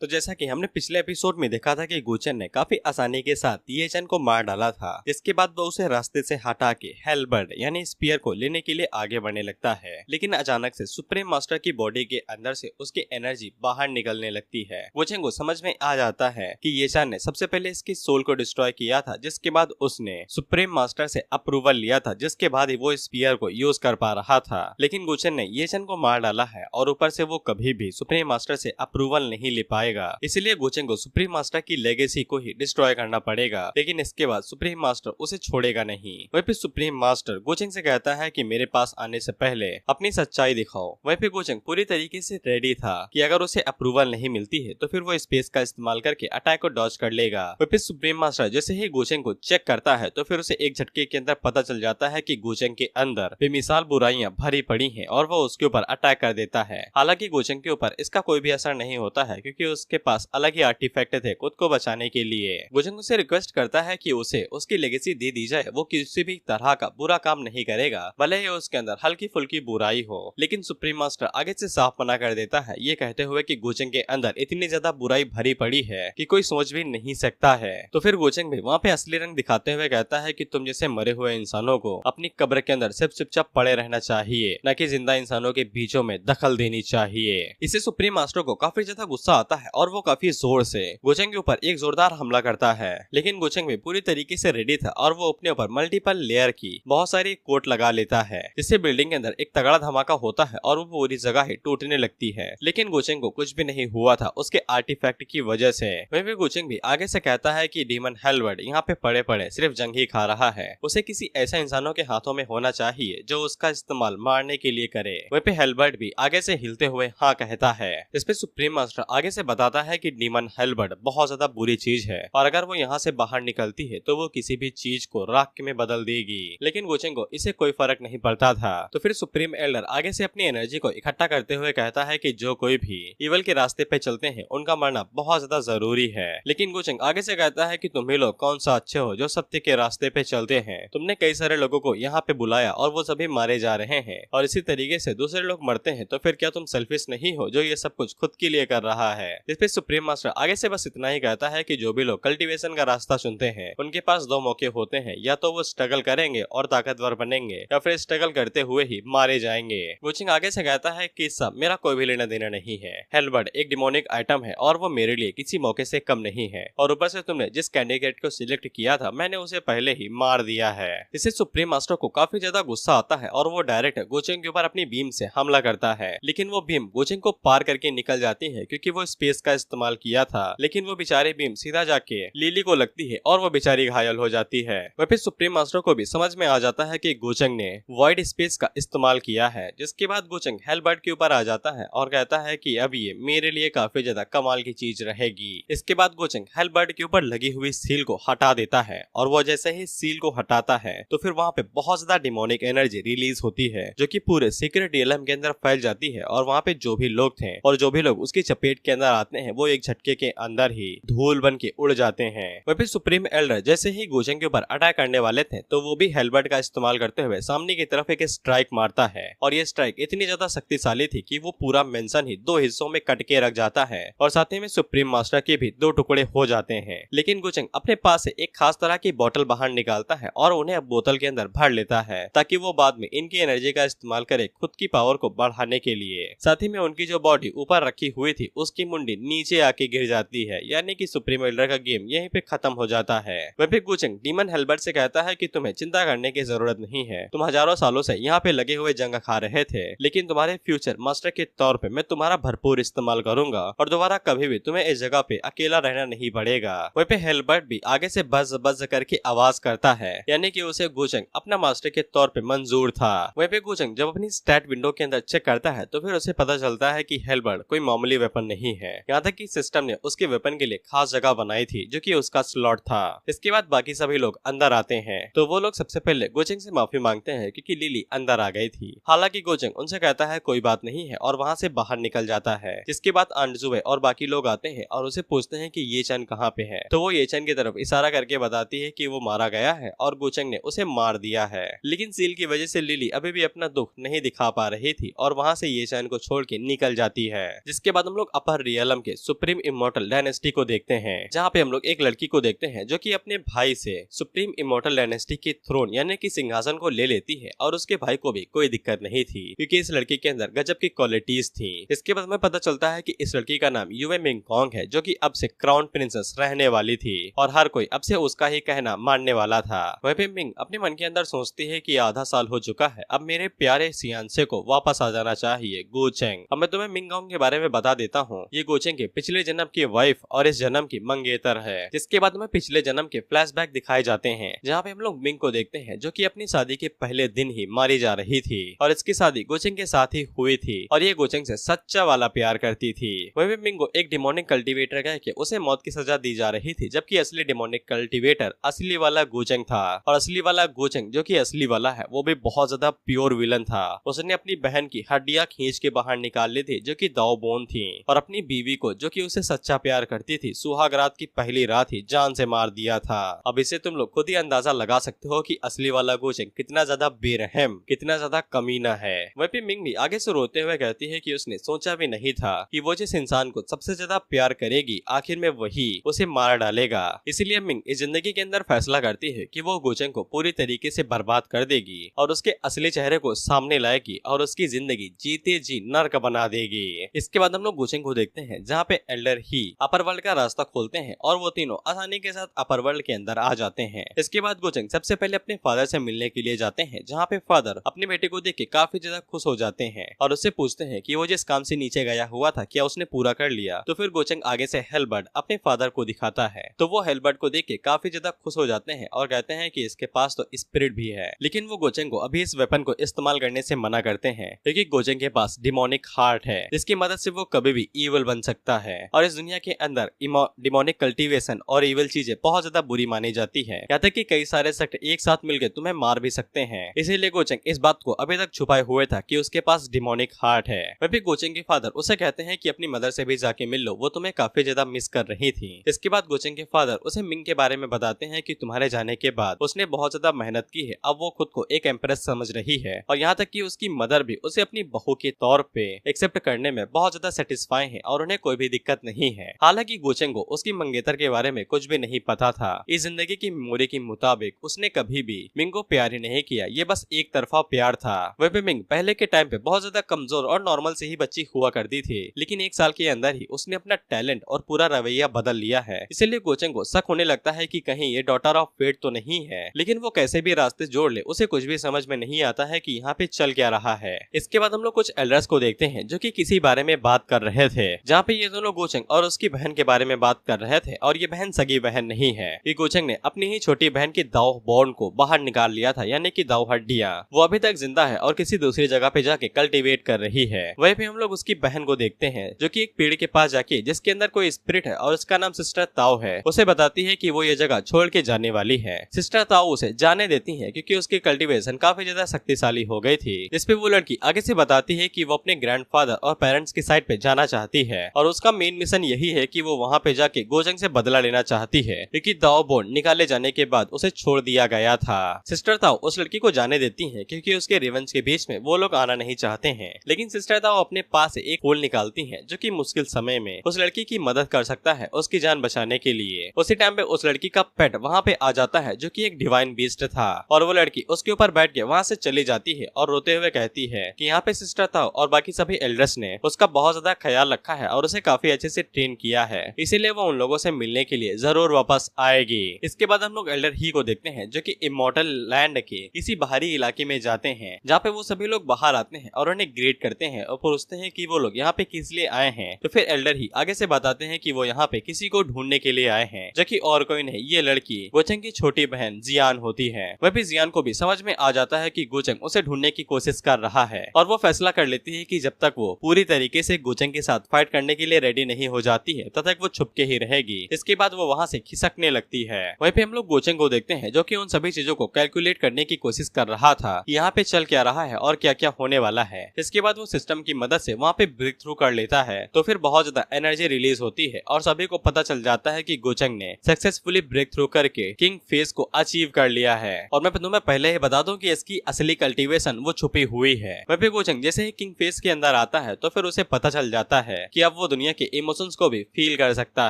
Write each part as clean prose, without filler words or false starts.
तो जैसा कि हमने पिछले एपिसोड में देखा था कि गुचेन ने काफी आसानी के साथ ये चैन को मार डाला था। इसके बाद वो उसे रास्ते से हटा के हेलबर्ड यानी स्पीयर को लेने के लिए आगे बढ़ने लगता है, लेकिन अचानक से सुप्रीम मास्टर की बॉडी के अंदर से उसकी एनर्जी बाहर निकलने लगती है। गुचेन को समझ में आ जाता है कि ये चैन ने सबसे पहले इसकी सोल को डिस्ट्रॉय किया था, जिसके बाद उसने सुप्रीम मास्टर से अप्रूवल लिया था, जिसके बाद ही वो स्पीयर को यूज कर पा रहा था। लेकिन गुचेन ने ये चैन को मार डाला है और ऊपर से वो कभी भी सुप्रीम मास्टर से अप्रूवल नहीं ले पाएगा। इसलिए गुचेन को सुप्रीम मास्टर की लेगेसी को ही डिस्ट्रॉय करना पड़ेगा, लेकिन इसके बाद सुप्रीम मास्टर उसे छोड़ेगा नहीं। वहीं पे सुप्रीम मास्टर गुचेन से कहता है कि मेरे पास आने से पहले अपनी सच्चाई दिखाओ। वहीं पे गुचेन पूरी तरीके से रेडी था कि अगर उसे अप्रूवल नहीं मिलती है तो फिर वो स्पेस का इस्तेमाल करके अटैक को डॉज कर लेगा। वहीं पे सुप्रीम मास्टर जैसे ही गुचेन को चेक करता है तो फिर उसे एक झटके के अंदर पता चल जाता है कि गुचेन के अंदर बेमिसाल बुराइयां भरी पड़ी हैं और वो उसके ऊपर अटैक कर देता है। हालांकि गुचेन के ऊपर इसका कोई भी असर नहीं होता है, क्योंकि उसके पास अलग ही आर्टिफैक्ट थे खुद को बचाने के लिए। गुचेन उसे रिक्वेस्ट करता है कि उसे उसकी लेगेसी दे दी जाए। वो किसी भी तरह का बुरा काम नहीं करेगा, भले ही उसके अंदर हल्की फुल्की बुराई हो। लेकिन सुप्रीम मास्टर आगे से साफ मना कर देता है, ये कहते हुए कि गुचेन के अंदर इतनी ज्यादा बुराई भरी पड़ी है कि कोई सोच भी नहीं सकता है। तो फिर गुचेन भी वहाँ पे असली रंग दिखाते हुए कहता है कि तुम जैसे मरे हुए इंसानों को अपनी कब्र के अंदर सिर्फ चुपचाप पड़े रहना चाहिए, न कि जिंदा इंसानों के बीचों में दखल देनी चाहिए। इससे सुप्रीम मास्टर को काफी ज्यादा गुस्सा आता है और वो काफी जोर से गुचेन के ऊपर एक जोरदार हमला करता है। लेकिन गुचेन भी पूरी तरीके से रेडी था और वो अपने ऊपर मल्टीपल लेयर की बहुत सारी कोट लगा लेता है, जिससे बिल्डिंग के अंदर एक तगड़ा धमाका होता है और वो पूरी जगह ही टूटने लगती है। लेकिन गुचेन को कुछ भी नहीं हुआ था उसके आर्टिफैक्ट की वजह से। वहीं पे गुचेन भी आगे से कहता है कि डीमन हेलबर्ड यहाँ पे पड़े पड़े सिर्फ जंग ही खा रहा है, उसे किसी ऐसा इंसानों के हाथों में होना चाहिए जो उसका इस्तेमाल मारने के लिए करे। वहीं पे हेलबर्ड भी आगे से हिलते हुए हाँ कहता है। इस पे सुप्रीम मास्टर आगे से बताता है कि डीमन हेलबर्ड बहुत ज्यादा बुरी चीज है और अगर वो यहाँ से बाहर निकलती है तो वो किसी भी चीज को राख में बदल देगी। लेकिन गुचेन को इसे कोई फर्क नहीं पड़ता था। तो फिर सुप्रीम एल्डर आगे से अपनी एनर्जी को इकट्ठा करते हुए कहता है कि जो कोई भी इवल के रास्ते पे चलते हैं उनका मरना बहुत ज्यादा जरूरी है। लेकिन गुचेन आगे से कहता है कि तुम ही लोग कौन सा अच्छे हो जो सत्य के रास्ते पे चलते हैं। तुमने कई सारे लोगों को यहाँ पे बुलाया और वो सभी मारे जा रहे हैं और इसी तरीके से दूसरे लोग मरते हैं, तो फिर क्या तुम सेल्फिश नहीं हो जो ये सब कुछ खुद के लिए कर रहा है। इस पे सुप्रीम मास्टर आगे से बस इतना ही कहता है कि जो भी लोग कल्टीवेशन का रास्ता चुनते हैं उनके पास दो मौके होते हैं, या तो वो स्ट्रगल करेंगे और ताकतवर बनेंगे या फिर स्ट्रगल करते हुए ही मारे जाएंगे। गुचेन आगे से कहता है कि सब मेरा कोई भी लेना देना नहीं है। हेलबर्ड एक डिमोनिक आइटम है और वो मेरे लिए किसी मौके से कम नहीं है, और ऊपर से तुमने जिस कैंडिडेट को सिलेक्ट किया था मैंने उसे पहले ही मार दिया है। इससे सुप्रीम मास्टर को काफी ज्यादा गुस्सा आता है और वो डायरेक्ट गुचेन के ऊपर अपनी बीम से हमला करता है। लेकिन वो बीम गुचेन को पार करके निकल जाती है क्योंकि वो स्पेस का इस्तेमाल किया था। लेकिन वो बेचारी बीम सीधा जाके लिली को लगती है और वो बेचारी घायल हो जाती है। वह फिर सुप्रीम मास्टर को भी समझ में आ जाता है कि गुचेन ने वॉइड स्पेस का इस्तेमाल किया है, जिसके बाद गुचेन हेलबर्ड के ऊपर आ जाता है और कहता है कि अब ये मेरे लिए काफी ज्यादा कमाल की चीज रहेगी। इसके बाद गुचेन हेलबर्ड के ऊपर लगी हुई सील को हटा देता है और वो जैसे ही सील को हटाता है तो फिर वहाँ पे बहुत ज्यादा डिमोनिक एनर्जी रिलीज होती है जो कि पूरे सीक्रेट रियलम के अंदर फैल जाती है। और वहाँ पे जो भी लोग थे और जो भी लोग उसकी चपेट के अंदर आते हैं वो एक झटके के अंदर ही धूल बन के उड़ जाते हैं। वह फिर सुप्रीम एल्डर जैसे ही गुचेन के ऊपर अटैक करने वाले थे तो वो भी हेलबर्ड का इस्तेमाल करते हुए सामने की तरफ एक स्ट्राइक मारता है और ये स्ट्राइक इतनी ज्यादा शक्तिशाली थी कि वो पूरा मेंशन ही दो हिस्सों में कट के रख जाता है और साथ ही में सुप्रीम मास्टर के भी दो टुकड़े हो जाते हैं। लेकिन गुचेन अपने पास से एक खास तरह की बोतल बाहर निकालता है और उन्हें बोतल के अंदर भर लेता है ताकि वो बाद में इनकी एनर्जी का इस्तेमाल करे खुद की पावर को बढ़ाने के लिए। साथ ही में उनकी जो बॉडी ऊपर रखी हुई थी उसकी मुंडी नीचे आके गिर जाती है, यानी कि सुप्रीम एल्डर का गेम यहीं पे खत्म हो जाता है। वह फिर गुचेन डीमन हेलबर्ड से कहता है कि तुम्हें चिंता करने की जरूरत नहीं है, तुम हजारों सालों से यहाँ पे लगे हुए जंग खा रहे थे, लेकिन तुम्हारे फ्यूचर मास्टर के तौर पे मैं तुम्हारा भरपूर इस्तेमाल करूंगा और दोबारा कभी भी तुम्हें इस जगह पे अकेला रहना नहीं पड़ेगा। वहीं पे हेलबर्ड भी आगे से बज बज करके आवाज करता है, यानी कि उसे गुचेन अपना मास्टर के तौर पे मंजूर था। वहीं पे गुचेन जब अपनी स्टैट विंडो के अंदर चेक करता है तो फिर उसे पता चलता है कि हेलबर्ड कोई मामूली वेपन नहीं है, यहाँ तक कि सिस्टम ने उसके वेपन के लिए खास जगह बनाई थी जो कि उसका स्लॉट था। इसके बाद बाकी सभी लोग अंदर आते हैं तो वो लोग सबसे पहले गुचेन से माफी मांगते हैं क्योंकि लिली अंदर आ गई थी। हालांकि गुचेन उनसे कहता है कोई बात नहीं है और वहाँ से बाहर निकल जाता है। जिसके बाद अंजुए और बाकी लोग आते हैं और उसे पूछते हैं कि ये चैन कहाँ पे है, तो वो ये चैन की तरफ इशारा करके बताती है कि वो मारा गया है और गुचेन ने उसे मार दिया है। लेकिन सील की वजह से लिली अभी भी अपना दुख नहीं दिखा पा रही थी और वहाँ से ये चैन को छोड़ के निकल जाती है। जिसके बाद हम लोग अपर रियल जलम के सुप्रीम इमोर्टल डायनेस्टी को देखते हैं, जहाँ पे हम लोग एक लड़की को देखते हैं जो कि अपने भाई से सुप्रीम इमोर्टल डायनेस्टी की थ्रोन यानी कि सिंहासन को ले लेती है और उसके भाई को भी कोई दिक्कत नहीं थी क्योंकि इस लड़की के अंदर गजब की क्वालिटीज थी। इसके बाद हमें पता चलता है कि इस लड़की का नाम युवे मिंगकॉन्ग है जो कि अब से क्राउन प्रिंसेस रहने वाली थी और हर कोई अब से उसका ही कहना मानने वाला था। वहीं पे मिंग अपने मन के अंदर सोचती है कि आधा साल हो चुका है, अब मेरे प्यारे सियांसे को वापस आ जाना चाहिए गोचेंग। अब मैं तुम्हें मिंगकॉन्ग के बारे में बता देता हूँ। ये गोचेंग के पिछले जन्म की वाइफ और इस जन्म की मंगेतर है। जिसके बाद हमें पिछले जन्म के फ्लैशबैक दिखाए जाते हैं, जहाँ पे हम लोग मिंग को देखते हैं जो कि अपनी शादी के पहले दिन ही मारी जा रही थी और इसकी शादी गोचेंग के साथ ही हुई थी और ये गोचेंग से सच्चा वाला प्यार करती थी। वहीं मिंग को एक डिमोनिक कल्टीवेटर कह के उसे मौत की सजा दी जा रही थी, जबकि असली डिमोनिक कल्टीवेटर असली वाला गोचेंग था और असली वाला गोचेंग जो कि असली वाला है वो भी बहुत ज्यादा प्योर विलन था। उसने अपनी बहन की हड्डियां खींच के बाहर निकाल ली थी जो कि दावबोन थी और अपनी बीवी को जो कि उसे सच्चा प्यार करती थी सुहाग रात की पहली रात ही जान से मार दिया था। अब इसे तुम लोग खुद ही अंदाजा लगा सकते हो कि असली वाला गोचेंग कितना ज्यादा बेरहम, कितना ज्यादा कमीना है। वहीं मिंग भी आगे से रोते हुए कहती है कि उसने सोचा भी नहीं था कि वो जिस इंसान को सबसे ज्यादा प्यार करेगी आखिर में वही उसे मार डालेगा। इसीलिए मिंग इस जिंदगी के अंदर फैसला करती है कि वो गोचेंग को पूरी तरीके से बर्बाद कर देगी और उसके असली चेहरे को सामने लाएगी और उसकी जिंदगी जीते जी नर्क बना देगी। इसके बाद हम लोग गोचेंग को देखते हैं जहाँ पे एल्डर ही अपर वर्ल्ड का रास्ता खोलते हैं और वो तीनों आसानी के साथ अपर वर्ल्ड के अंदर आ जाते हैं। इसके बाद गोचेंग सबसे पहले अपने फादर से मिलने के लिए जाते हैं, जहाँ पे फादर अपने बेटे को देख के काफी ज्यादा खुश हो जाते हैं और उससे पूछते हैं कि वो जिस काम से नीचे गया हुआ था क्या उसने पूरा कर लिया। तो फिर गोचेंग आगे से हेलबर्ट अपने फादर को दिखाता है, तो वो हेलबर्ट को देख के काफी ज्यादा खुश हो जाते हैं और कहते हैं कि इसके पास तो स्पिरिट भी है, लेकिन वो गोचेंग को अभी इस वेपन को इस्तेमाल करने से मना करते हैं क्योंकि गोचेंग के पास डिमोनिक हार्ट है जिसकी मदद से वो कभी भी ईवल बन सकता है और इस दुनिया के अंदर डिमोनिक कल्टीवेशन और ईवल चीजें बहुत ज्यादा बुरी मानी जाती है, यहाँ तक कि कई सारे सेक्ट एक साथ मिलकर तुम्हें मार भी सकते हैं। इसीलिए गोचेंग इस बात को अभी तक छुपाए हुए था कि उसके पास डिमोनिक हार्ट है। वह भी गोचेंग के फादर उसे कहते हैं कि अपनी मदर से भी जाके मिल लो, वो तुम्हें काफी ज्यादा मिस कर रही थी। इसके बाद गोचेंग के फादर उसे मिंग के बारे में बताते हैं कि तुम्हारे जाने के बाद उसने बहुत ज्यादा मेहनत की है, अब वो खुद को एक एम्प्रेस समझ रही है और यहाँ तक कि उसकी मदर भी उसे अपनी बहू के तौर पे एक्सेप्ट करने में बहुत ज्यादा सेटिस्फाई है और उन्हें कोई भी दिक्कत नहीं है। हालांकि गोचेंग को उसकी मंगेतर के बारे में कुछ भी नहीं पता था। इस जिंदगी की मेमोरी के मुताबिक उसने कभी भी मिंग को प्यार ही नहीं किया, ये बस एक तरफा प्यार था। वह भी मिंग पहले के टाइम पे बहुत ज्यादा कमजोर और नॉर्मल से ही बच्ची हुआ करती थी, लेकिन एक साल के अंदर ही उसने अपना टैलेंट और पूरा रवैया बदल लिया है। इसीलिए गोचेंग को शक होने लगता है कि कहीं ये डॉटर ऑफ फेट तो नहीं है, लेकिन वो कैसे भी रास्ते जोड़ ले उसे कुछ भी समझ में नहीं आता है कि यहाँ पे चल क्या रहा है। इसके बाद हम लोग कुछ एल्डर्स को देखते हैं जो कि किसी बारे में बात कर रहे थे, जहाँ पे ये दोनों गोचेंग और उसकी बहन के बारे में बात कर रहे थे और ये बहन सगी बहन नहीं है। ये गोचेंग ने अपनी ही छोटी बहन की दाव बॉर्न को बाहर निकाल लिया था, यानी कि दाव हड्डियां। वो अभी तक जिंदा है और किसी दूसरी जगह पे जाके कल्टीवेट कर रही है। वहीं पे हम लोग उसकी बहन को देखते हैं जो कि एक पेड़ के पास जाके, जिसके अंदर कोई स्पिरिट है और उसका नाम सिस्टर ताओ है, उसे बताती है कि वो ये जगह छोड़ के जाने वाली है। सिस्टर ताओ उसे जाने देती है क्योंकि उसकी कल्टीवेशन काफी ज्यादा शक्तिशाली हो गई थी। इस पे वो लड़की आगे से बताती है कि वो अपने ग्रैंडफादर और पेरेंट्स की साइड पे जाना चाहती है और उसका मेन मिशन यही है कि वो वहाँ पे जाके गोचेंग से बदला लेना चाहती है क्योंकि दाओ बोन निकाले जाने के बाद उसे छोड़ दिया गया था। सिस्टर ताओ उस लड़की को जाने देती है क्योंकि उसके रिवेंज के बीच में वो लोग आना नहीं चाहते हैं, लेकिन सिस्टर ताओ अपने पास से एक फूल निकालती है जो कि मुश्किल समय में उस लड़की की मदद कर सकता है उसकी जान बचाने के लिए। उसी टाइम पे उस लड़की का पेट वहाँ पे आ जाता है जो कि एक डिवाइन बीस्ट था और वो लड़की उसके ऊपर बैठ के वहाँ से चली जाती है और रोते हुए कहती है कि यहाँ पे सिस्टर ताओ और बाकी सभी एल्डर्स ने उसका बहुत ज्यादा ख्याल रखा है और उसे काफी अच्छे से ट्रेन किया है, इसीलिए वो उन लोगों से मिलने के लिए जरूर वापस आएगी। इसके बाद हम लोग एल्डर ही को देखते हैं जो कि इमोर्टल लैंड के किसी बाहरी इलाके में जाते हैं, जहाँ पे वो सभी लोग बाहर आते हैं और उन्हें ग्रेट करते हैं और पूछते हैं कि वो लोग यहाँ पे किस लिए आए हैं। तो फिर एल्डर ही आगे से बताते हैं कि वो यहाँ पे किसी को ढूंढने के लिए आए हैं, जो कि और कोई नहीं ये लड़की गोचेंग की छोटी बहन जियान होती है। वह भी जियान को भी समझ में आ जाता है कि गोचेंग उसे ढूंढने की कोशिश कर रहा है और वो फैसला कर लेती है कि जब तक वो पूरी तरीके से गोचेंग के साथ फाइट करने के लिए रेडी नहीं हो जाती है तब तक वो छुप के ही रहेगी। इसके बाद वो वहाँ से खिसकने लगती है। वहीं पे हम लोग गोचेंग को देखते हैं जो कि उन सभी चीजों को कैलकुलेट करने की कोशिश कर रहा था, यहाँ पे चल क्या रहा है और क्या क्या होने वाला है। इसके बाद वो सिस्टम की मदद से वहाँ पे ब्रेक थ्रू कर लेता है, तो फिर बहुत ज्यादा एनर्जी रिलीज होती है और सभी को पता चल जाता है कि गोचेंग ने सक्सेसफुली ब्रेक थ्रू करके किंग फेस को अचीव कर लिया है। और मैं तुम्हें पहले ही बता दूं कि इसकी असली कल्टीवेशन वो छुपी हुई है। वह भी गोचेंग जैसे ही किंग फेस के अंदर आता है तो फिर उसे पता चल जाता है कि अब वो दुनिया के इमोशंस को भी फील कर सकता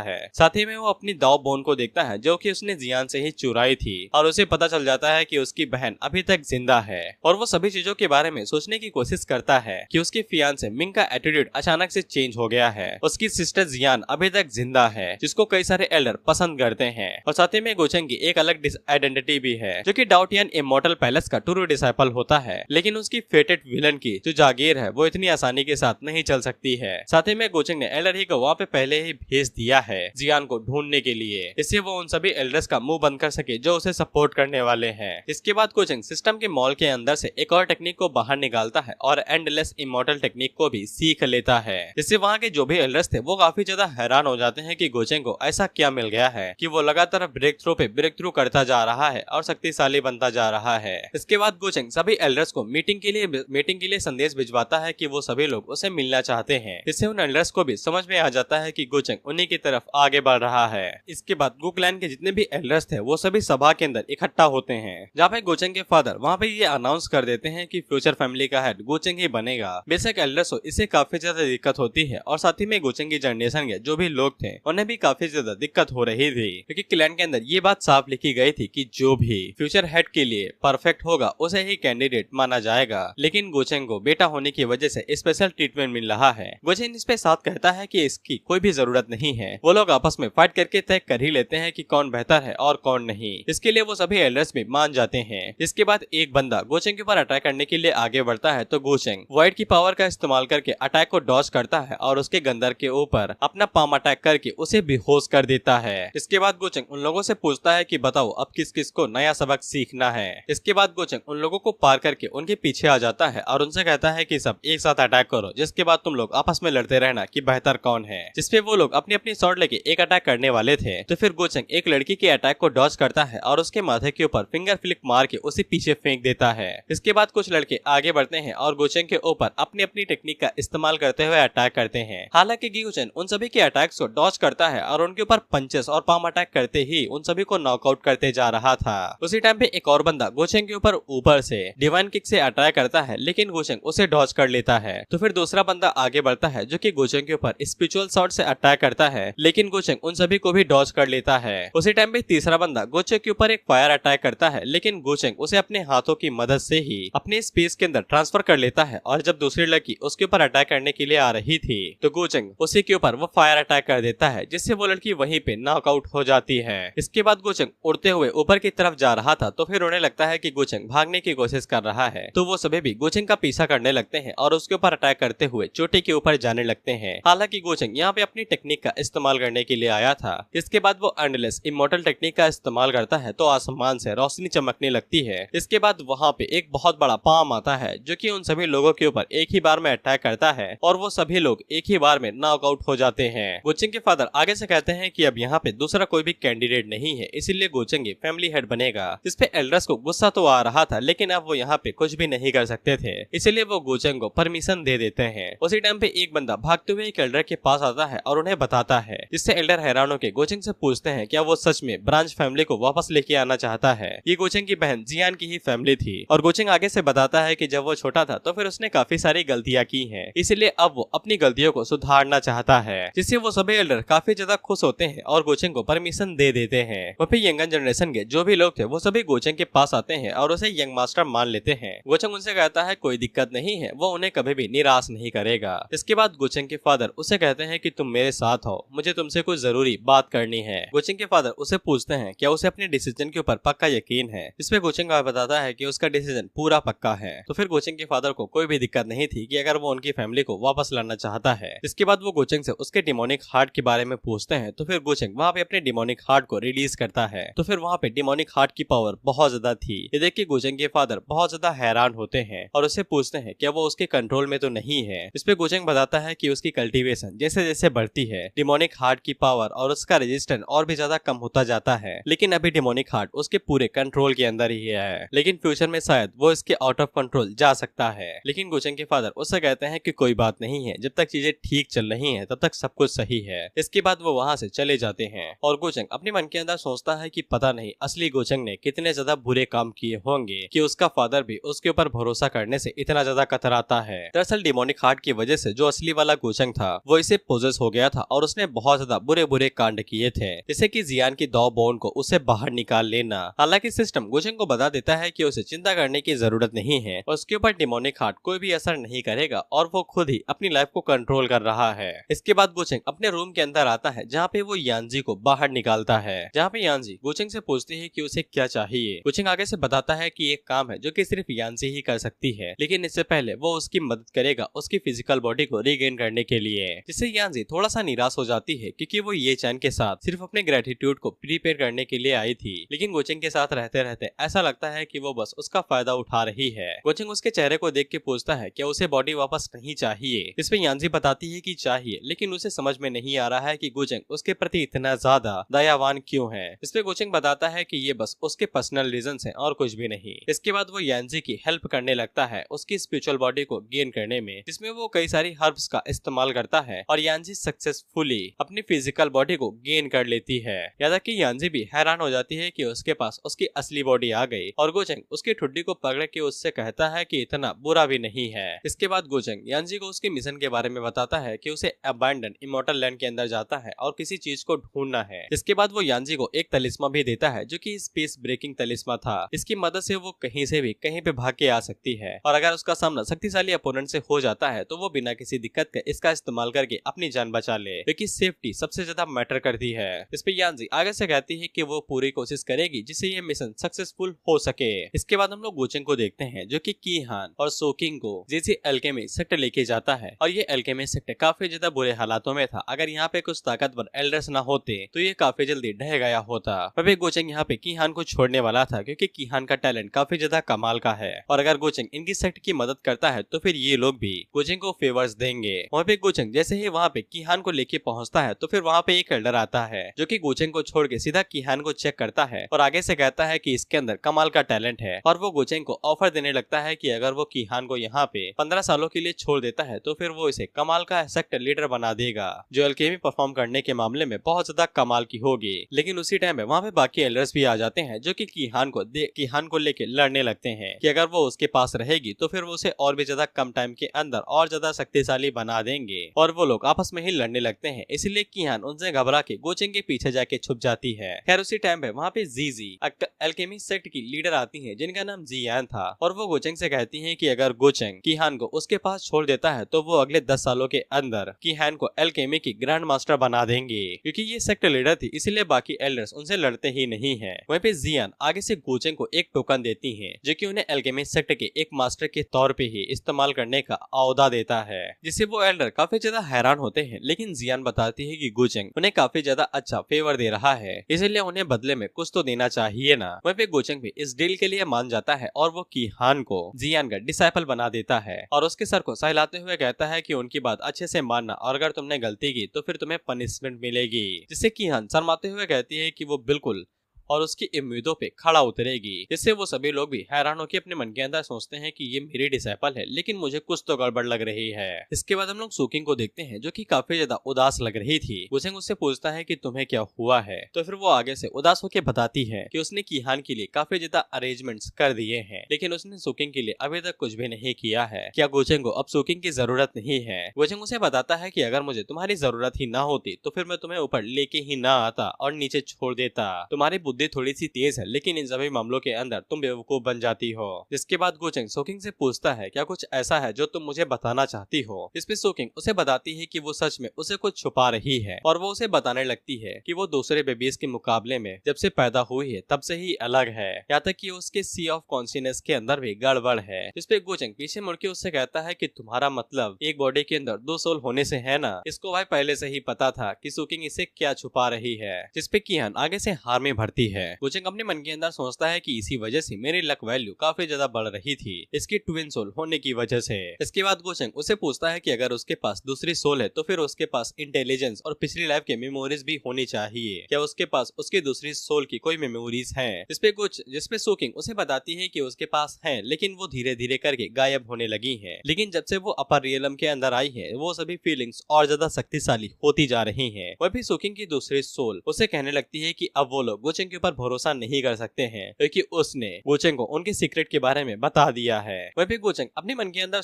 है। साथ ही में वो अपनी दाव बोन को देखता है जो कि उसने जियान से ही चुराई थी और उसे पता चल जाता है कि उसकी बहन अभी तक जिंदा है और वो सभी चीजों के बारे में सोचने की कोशिश करता है कि उसकी फियांसे मिंग का एटीट्यूड अचानक से चेंज हो गया है। उसकी सिस्टर जियान अभी तक जिंदा है जिसको कई सारे एल्डर पसंद करते हैं और साथ ही में गोचेंग की एक अलग आइडेंटिटी भी है जो कि डाउटियन इमॉर्टल पैलेस का ट्रू डिसाइपल होता है, लेकिन उसकी फेटेड विलन की जो जागीर है वो इतनी आसानी के साथ नहीं चल सकती है। साथ ही में गोचेंग ने एल्डर ही को वहाँ पे पहले ही भेज दिया है जियान को ढूंढने के लिए, इससे वो उन सभी एल्डर्स का मुंह बंद कर सके जो उसे सपोर्ट करने वाले हैं। इसके बाद गोचेंग सिस्टम के मॉल के अंदर से एक और टेक्निक को बाहर निकालता है और एंडलेस इमॉर्टल टेक्निक को भी सीख लेता है, जिससे वहाँ के जो भी एल्डर्स थे वो काफी ज्यादा हैरान हो जाते हैं कि गोचेंग को ऐसा क्या मिल गया है कि वो लगातार ब्रेक थ्रू पे ब्रेक थ्रू करता जा रहा है और शक्तिशाली बनता जा रहा है। इसके बाद गोचेंग सभी एल्डर्स को मीटिंग के लिए संदेश भिजवाता है कि वो सभी लोग उसे मिलना चाहते हैं, जिससे उन एल्डर्स को भी समझ में आ जाता है कि गोचेंग उन्हीं की तरफ आगे बढ़ रहा है। इसके बाद गु क्लैन के जितने भी एल्डर्स थे वो सभी सभा के अंदर इकट्ठा होते हैं, जहाँ पे गोचेंग के फादर वहाँ पे ये अनाउंस कर देते हैं कि फ्यूचर फैमिली का हेड गोचेंग ही बनेगा। बेशक एल्डर्स को इससे काफी ज्यादा दिक्कत होती है और साथ ही में गोचेंग की जनरेशन के जो भी लोग थे उन्हें भी काफी ज्यादा दिक्कत हो रही थी, क्योंकि क्लैन के अंदर ये बात साफ लिखी गई थी कि जो भी फ्यूचर हेड के लिए परफेक्ट होगा उसे ही कैंडिडेट माना जाएगा। लेकिन गोचेंग को बेटा होने की वजह से स्पेशल ट्रीटमेंट मिल रहा है। गोचेंग इस पे साथ कहता है कि इसकी कोई भी जरूरत नहीं है, वो लोग आपस में फाइट करके तय कर ही लेते हैं कि कौन बेहतर है और कौन नहीं। इसके लिए वो सभी एल्डर्स भी मान जाते हैं। इसके बाद एक बंदा गोचेंग के ऊपर अटैक करने के लिए आगे बढ़ता है तो गोचेंग वॉइड की पावर का इस्तेमाल करके अटैक को डॉज करता है और उसके गंदर के ऊपर अपना पाम अटैक करके उसे बेहोश कर देता है। इसके बाद गोचेंग उन लोगों से पूछता है कि बताओ अब किस किस को नया सबक सीखना है। इसके बाद गोचेंग उन लोगों को पार करके उनके पीछे आ जाता है और उनसे कहता है कि सब एक साथ अटैक करो, जिसके बाद तुम लोग आपस में लड़ते रहना कि बेहतर कौन है। जिसपे वो लोग अपनी अपनी शॉट लेके एक अटैक करने वाले थे तो फिर गोचेंग एक लड़की के अटैक को डॉज करता है और उसके माथे के ऊपर फिंगर फ्लिक मार के उसे पीछे फेंक देता है। इसके बाद कुछ लड़के आगे बढ़ते हैं और गोचेंग के ऊपर अपनी अपनी टेक्निक का इस्तेमाल करते हुए अटैक करते हैं। हालांकि गोचेंग उन सभी के अटैक्स को डॉज करता है और उनके ऊपर पंचेस और पाम अटैक करते ही उन सभी को नॉकआउट करते जा रहा था। उसी टाइम पे एक और बंदा गोचेंग के ऊपर से डिवाइन किक से अटैक करता है, लेकिन गोचेंग उसे डॉज कर लेता है। तो फिर दूसरा बंदा आगे बढ़ता है जो कि गोचेंग के ऊपर स्पिरिचुअल शॉट से अटैक करता है, लेकिन गोचेंग उन सभी को भी डॉज कर लेता है। उसी टाइम पे तीसरा बंदा गोचेंग के ऊपर एक फायर अटैक करता है, लेकिन गोचेंग उसे अपने हाथों की मदद से ही अपने स्पेस के अंदर ट्रांसफर कर लेता है और जब दूसरी लड़की उसके ऊपर अटैक करने के लिए आ रही थी तो गोचेंग उसी के ऊपर वो फायर अटैक कर देता है, जिससे वो लड़की वहीं पे नॉकआउट हो जाती है। इसके बाद गोचेंग उड़ते हुए ऊपर की तरफ जा रहा था तो फिर उन्हें लगता है कि गोचेंग भागने की कोशिश कर रहा है, तो वो सभी भी गोचेंग का पीछा करने लगते हैं और उसके ऊपर अटैक करते हुए चोटी के ऊपर जाने लगते हैं। हालांकि गोचेंग यहाँ पे अपनी टेक्निक का इस्तेमाल करने के लिए आया था। इसके बाद वो एंडलेस इमॉर्टल टेक्निक का इस्तेमाल करता है तो आसमान से रोशनी चमकने लगती है। इसके बाद वहाँ पे एक बहुत बड़ा पाम आता है जो कि उन सभी लोगों के ऊपर एक ही बार में अटैक करता है और वो सभी लोग एक ही बार में नॉकआउट हो जाते हैं। गोचेंग के फादर आगे से कहते हैं कि अब यहाँ पे दूसरा कोई भी कैंडिडेट नहीं है, इसीलिए गोचेंग फैमिली हेड बनेगा। जिसपे एल्डर्स को गुस्सा तो आ रहा था, लेकिन अब वो यहाँ पे कुछ भी नहीं कर सकते थे, इसीलिए वो गोचेंग को परमिशन दे देते हैं। उसी टाइम पे एक बंदा भागते हुए एक एल्डर के पास आता है और उन्हें बताता है, जिससे एल्डर हैरान होकर गोचेंग से पूछते हैं क्या वो सच में ब्रांच फैमिली को वापस लेके आना चाहता है। ये गोचेंग की बहन जियान की ही फैमिली थी और गोचेंग आगे से बताता है कि जब वो छोटा था तो फिर उसने काफी सारी गलतियां की हैं, इसलिए अब वो अपनी गलतियों को सुधारना चाहता है, जिससे वो सभी एल्डर काफी ज्यादा खुश होते हैं और गोचेंग को परमिशन दे देते हैं। वहाँ पे यंगर जनरेशन के जो भी लोग थे वो सभी गोचेंग के पास आते हैं और उसे यंग मास्टर मान लेते हैं। गोचेंग उनसे कहता है कोई दिक्कत नहीं है, वो उन्हें कभी भी निराश नहीं करेगा। इसके बाद गोचेंग के फादर उसे कहते हैं कि तुम मेरे साथ हो, मुझे तुमसे कुछ जरूरी बात करनी है। गोचेंग के फादर उसे पूछते हैं क्या उसे अपने डिसीजन के ऊपर पक्का यकीन है। इसमें गोचेंग बताता है कि उसका डिसीजन पूरा पक्का है। तो फिर गोचेंग के फादर को कोई भी दिक्कत नहीं थी कि अगर वो उनकी फैमिली को वापस लाना चाहता है। इसके बाद वो गोचेंग से उसके डिमोनिक हार्ट के बारे में पूछते हैं तो फिर गोचेंग वहाँ पे अपने डिमोनिक हार्ट को रिलीज करता है। तो फिर वहाँ पे डिमोनिक हार्ट की पावर बहुत ज्यादा थी। ये देख के गोचेंग के फादर बहुत ज्यादा हैरान होते हैं और उसे पूछते हैं क्या वो उसके कंट्रोल में तो नहीं है। इस पे गोचेंग बताता है कि उसकी कल्टीवेशन जैसे जैसे बढ़ती है डिमोनिक हार्ट की पावर और उसका रेजिस्टेंस और भी ज्यादा कम होता जाता है, लेकिन अभी डिमोनिक हार्ट उसके पूरे कंट्रोल के अंदर ही है, लेकिन फ्यूचर में शायद वो इसके आउट ऑफ कंट्रोल जा सकता है। लेकिन गोचेंग के फादर उससे कहते हैं कि कोई बात नहीं है, जब तक चीजें ठीक चल रही हैं तब तक सब कुछ सही है। इसके बाद वो वहाँ से चले जाते हैं और गोचेंग अपने मन के अंदर सोचता है कि पता नहीं असली गोचेंग ने कितने ज्यादा बुरे काम किए होंगे कि उसका फादर भी उसके ऊपर भरोसा करने से इतना ज्यादा कतराता है। दरअसल डिमोनिक हार्ट की वजह से जो असली वाला गोचेंग था वो इसे पोजेस हो गया था और उसने बहुत ज्यादा बुरे बुरे कांड किए थे, जैसे कि जियान की दो बोन को उसे बाहर निकाल लेना। हालांकि सिस्टम गोचेंग को बता देता है कि उसे चिंता करने की जरूरत नहीं है और उसके ऊपर डिमोनिक हार्ट कोई भी असर नहीं करेगा और वो खुद ही अपनी लाइफ को कंट्रोल कर रहा है। इसके बाद गोचेंग अपने रूम के अंदर आता है जहाँ पे वो यांजी को बाहर निकालता है, जहाँ पे यांजी गोचेंग से पूछती है कि उसे क्या चाहिए। गोचेंग आगे से बताता है कि एक काम है जो कि सिर्फ यांजी ही कर सकती है, लेकिन इससे पहले वो उसकी मदद करेगा उसकी फिजिकल बॉडी को रीगेन करने के लिए, जिससे यांजी थोड़ा सा निराश हो जाती है क्योंकि वो ये चैन के साथ सिर्फ अपने ग्रेटिट्यूड को प्रीपेयर करने के लिए आई थी। लेकिन गोचेंग के साथ रहते रहते ऐसा लगता है कि वो बस उसका फायदा उठा रही है। गोचेंग उसके चेहरे को देख के पूछता है क्या उसे बॉडी वापस नहीं चाहिए। इसमें यांजी बताती है कि चाहिए, लेकिन उसे समझ में नहीं आ रहा है कि गोचेंग उसके प्रति इतना ज्यादा दयावान क्यों है। इसमें गोचेंग बताता है कि ये बस उसके पर्सनल रीजन है और कुछ भी नहीं। इसके बाद वो यांजी की हेल्प करने लगता है उसकी स्पिरिचुअल बॉडी को गेन करने में, जिसमें वो कई सारी हर्ब्स का इस्तेमाल करता है और यांजी सक्सेसफुली अपनी फिजिकल बॉडी को गेन कर लेती है। यहाँ तक कि यांजी भी हैरान हो जाती है कि उसके पास उसकी असली बॉडी आ गई और गोचेंग उसकी ठुड्डी को पकड़ के उससे कहता है कि इतना बुरा भी नहीं है। इसके बाद गोचेंग यांजी को उसके मिशन के बारे में बताता है कि उसे अबैंडन इमॉर्टल लैंड के अंदर जाता है और किसी चीज को ढूंढना है। इसके बाद वो यांजी को एक तलिस्मा भी देता है जो कि स्पेस ब्रेकिंग तलिस्मा था। इसकी मदद से वो कहीं से भी कहीं पे भाग के आ सकती है और अगर उसका सामना शक्तिशाली अपोनेंट से हो जाता है तो वो बिना किसी दिक्कत के इसका इस्तेमाल करके अपनी जान बचा ले, क्योंकि सेफ्टी सबसे ज्यादा मैटर करती है। इस पे यांजी आगे से कहती है कि वो पूरी कोशिश करेगी जिससे ये मिशन सक्सेसफुल हो सके। इसके बाद हम लोग गोचेंग को देखते हैं जो कि कीहान और सोकिंग को जैसे अल्केमी सेक्ट लेके जाता है और ये अल्केमी सेक्ट काफी ज्यादा बुरे हालातों में था। अगर यहाँ पे कुछ ताकतवर एल्डर्स ना होते तो ये काफी जल्दी ढह गया होता। वह गोचेंग यहाँ पे कीहान को छोड़ने वाला था क्योंकि कीहान का टैलेंट काफी ज्यादा कमाल का है और अगर गोचेंग इनकी सेक्ट की मदद करता है तो फिर ये लोग भी गोचेंग को फेवर्स देंगे। वहाँ पे गोचेंग जैसे ही वहाँ पे कीहान को लेके पहुँचता है तो फिर वहाँ पे एक एल्डर आता है जो कि गोचेंग को छोड़ के सीधा कीहान को चेक करता है और आगे से कहता है कि इसके अंदर कमाल का टैलेंट है और वो गोचेंग को ऑफर देने लगता है कि अगर वो कीहान को यहाँ पे 15 सालों के लिए छोड़ देता है तो फिर वो इसे कमाल का सेक्ट लीडर बना देगा जो अल्केमी परफॉर्म करने के मामले में बहुत ज्यादा कमाल की होगी। लेकिन उसी टाइम में वहाँ पे बाकी एल्डर्स भी आ जाते हैं जो कि कीहान को लेके लड़ने लगते हैं कि अगर वो उसके पास रहेगी तो फिर वो उसे और भी ज्यादा कम टाइम के अंदर और ज्यादा शक्तिशाली बना देंगे और वो लोग आपस में ही लड़ने लगते हैं। इसीलिए कीहान उनसे घबरा के गोचेंग के पीछे जाके छुप जाती है। खैर उसी टाइम पे वहाँ पे जीजी अल्केमी सेक्ट की लीडर आती है जिनका नाम जियान था और वो गोचेंग से कहती है कि अगर गोचेंग कीहान को उसके पास छोड़ देता है तो वो अगले 10 सालों के अंदर कीहान को अल्केमी की ग्रैंड मास्टर बना देंगे। क्योंकि ये सेक्ट लीडर थी इसीलिए बाकी एल्डर्स उनसे लड़ते ही नहीं है। वहीं पे जियान आगे से गोचेंग को एक टोकन देती है जो कि उन्हें अल्केमी सेक्ट के एक मास्टर के तौर पे ही इस्तेमाल करने का औहदा देता है, जिससे वो एल्डर काफी ज्यादा हैरान होते हैं। लेकिन जियान बताती है कि गोचेंग उन्हें काफी ज्यादा अच्छा फेवर दे रहा है इसलिए उन्हें बदले में कुछ तो देना चाहिए ना। वहीं पे गोचेंग भी इस डील के लिए मान जाता है और वो कीहान को जियान का डिसाइपल बना देता है और उसके सर को सहलाते हुए कहता है कि उनकी बात अच्छे से मानना और अगर तुमने गलती की तो फिर तुम्हें पनिशमेंट मिलेगी। जिससे कीहान शर्माते हुए कहती है कि वो बिल्कुल और उसकी उम्मीदों पे खड़ा उतरेगी। जिससे वो सभी लोग भी हैरान होकर अपने मन के अंदर सोचते हैं कि ये मेरी डिसाइपल है लेकिन मुझे कुछ तो गड़बड़ लग रही है। इसके बाद हम लोग सोकिंग को देखते हैं जो कि काफी ज्यादा उदास लग रही थी। गोचेंग उससे पूछता है कि तुम्हें क्या हुआ है तो फिर वो आगे से उदास होकर बताती है कि उसने कीहान के लिए काफी ज्यादा अरेंजमेंट्स कर दिए हैं लेकिन उसने सोकिंग के लिए अभी तक कुछ भी नहीं किया है। क्या गोचेंग को अब सोकिंग की जरूरत नहीं है? गोचेंग उसे बताता है कि अगर मुझे तुम्हारी जरूरत ही ना होती तो फिर मैं तुम्हें ऊपर लेके ही ना आता और नीचे छोड़ देता। तुम्हारी बुद्धि थोड़ी सी तेज है लेकिन इन सभी मामलों के अंदर तुम बेवकूफ बन जाती हो। जिसके बाद गोचेंग सोकिंग से पूछता है क्या कुछ ऐसा है जो तुम मुझे बताना चाहती हो। इसमें सोकिंग उसे बताती है कि वो सच में उसे कुछ छुपा रही है और वो उसे बताने लगती है कि वो दूसरे बेबीज के मुकाबले में जब से पैदा हुई है तब से ही अलग है, यहाँ तक कि उसके सी ऑफ कॉन्शियसनेस के अंदर भी गड़बड़ है। जिसपे गोचेंग पीछे मुड़ के उससे कहता है कि तुम्हारा मतलब एक बॉडी के अंदर 2 सोल होने से है ना। इसको भाई पहले से ही पता था कि सोकिंग इसे क्या छुपा रही है। जिसपे कीहान आगे से हार में भरती है। गोचेंग अपने मन के अंदर सोचता है कि इसी वजह से मेरी लक वैल्यू काफी ज्यादा बढ़ रही थी इसकी ट्विन सोल होने की वजह से। इसके बाद गोचेंग उसे पूछता है कि अगर उसके पास दूसरी सोल है तो फिर उसके पास इंटेलिजेंस और पिछली लाइफ के मेमोरीज भी होनी चाहिए। क्या उसके पास उसकी दूसरी सोल की कोई मेमोरीज हैं? जिसपे सोकिंग उसे बताती है कि उसके पास है लेकिन वो धीरे धीरे करके गायब होने लगी है। लेकिन जब से वो अपर रियलम के अंदर आई है वो सभी फीलिंग्स और ज्यादा शक्तिशाली होती जा रही है। वह भी सोकिंग की दूसरी सोल उसे कहने लगती है कि अब वो लोग गोचेंग के के ऊपर भरोसा नहीं कर सकते हैं क्योंकि उसने गोचेंग को उनके सीक्रेट के बारे में बता दिया है। वह भी गोचेंग अपने मन के अंदर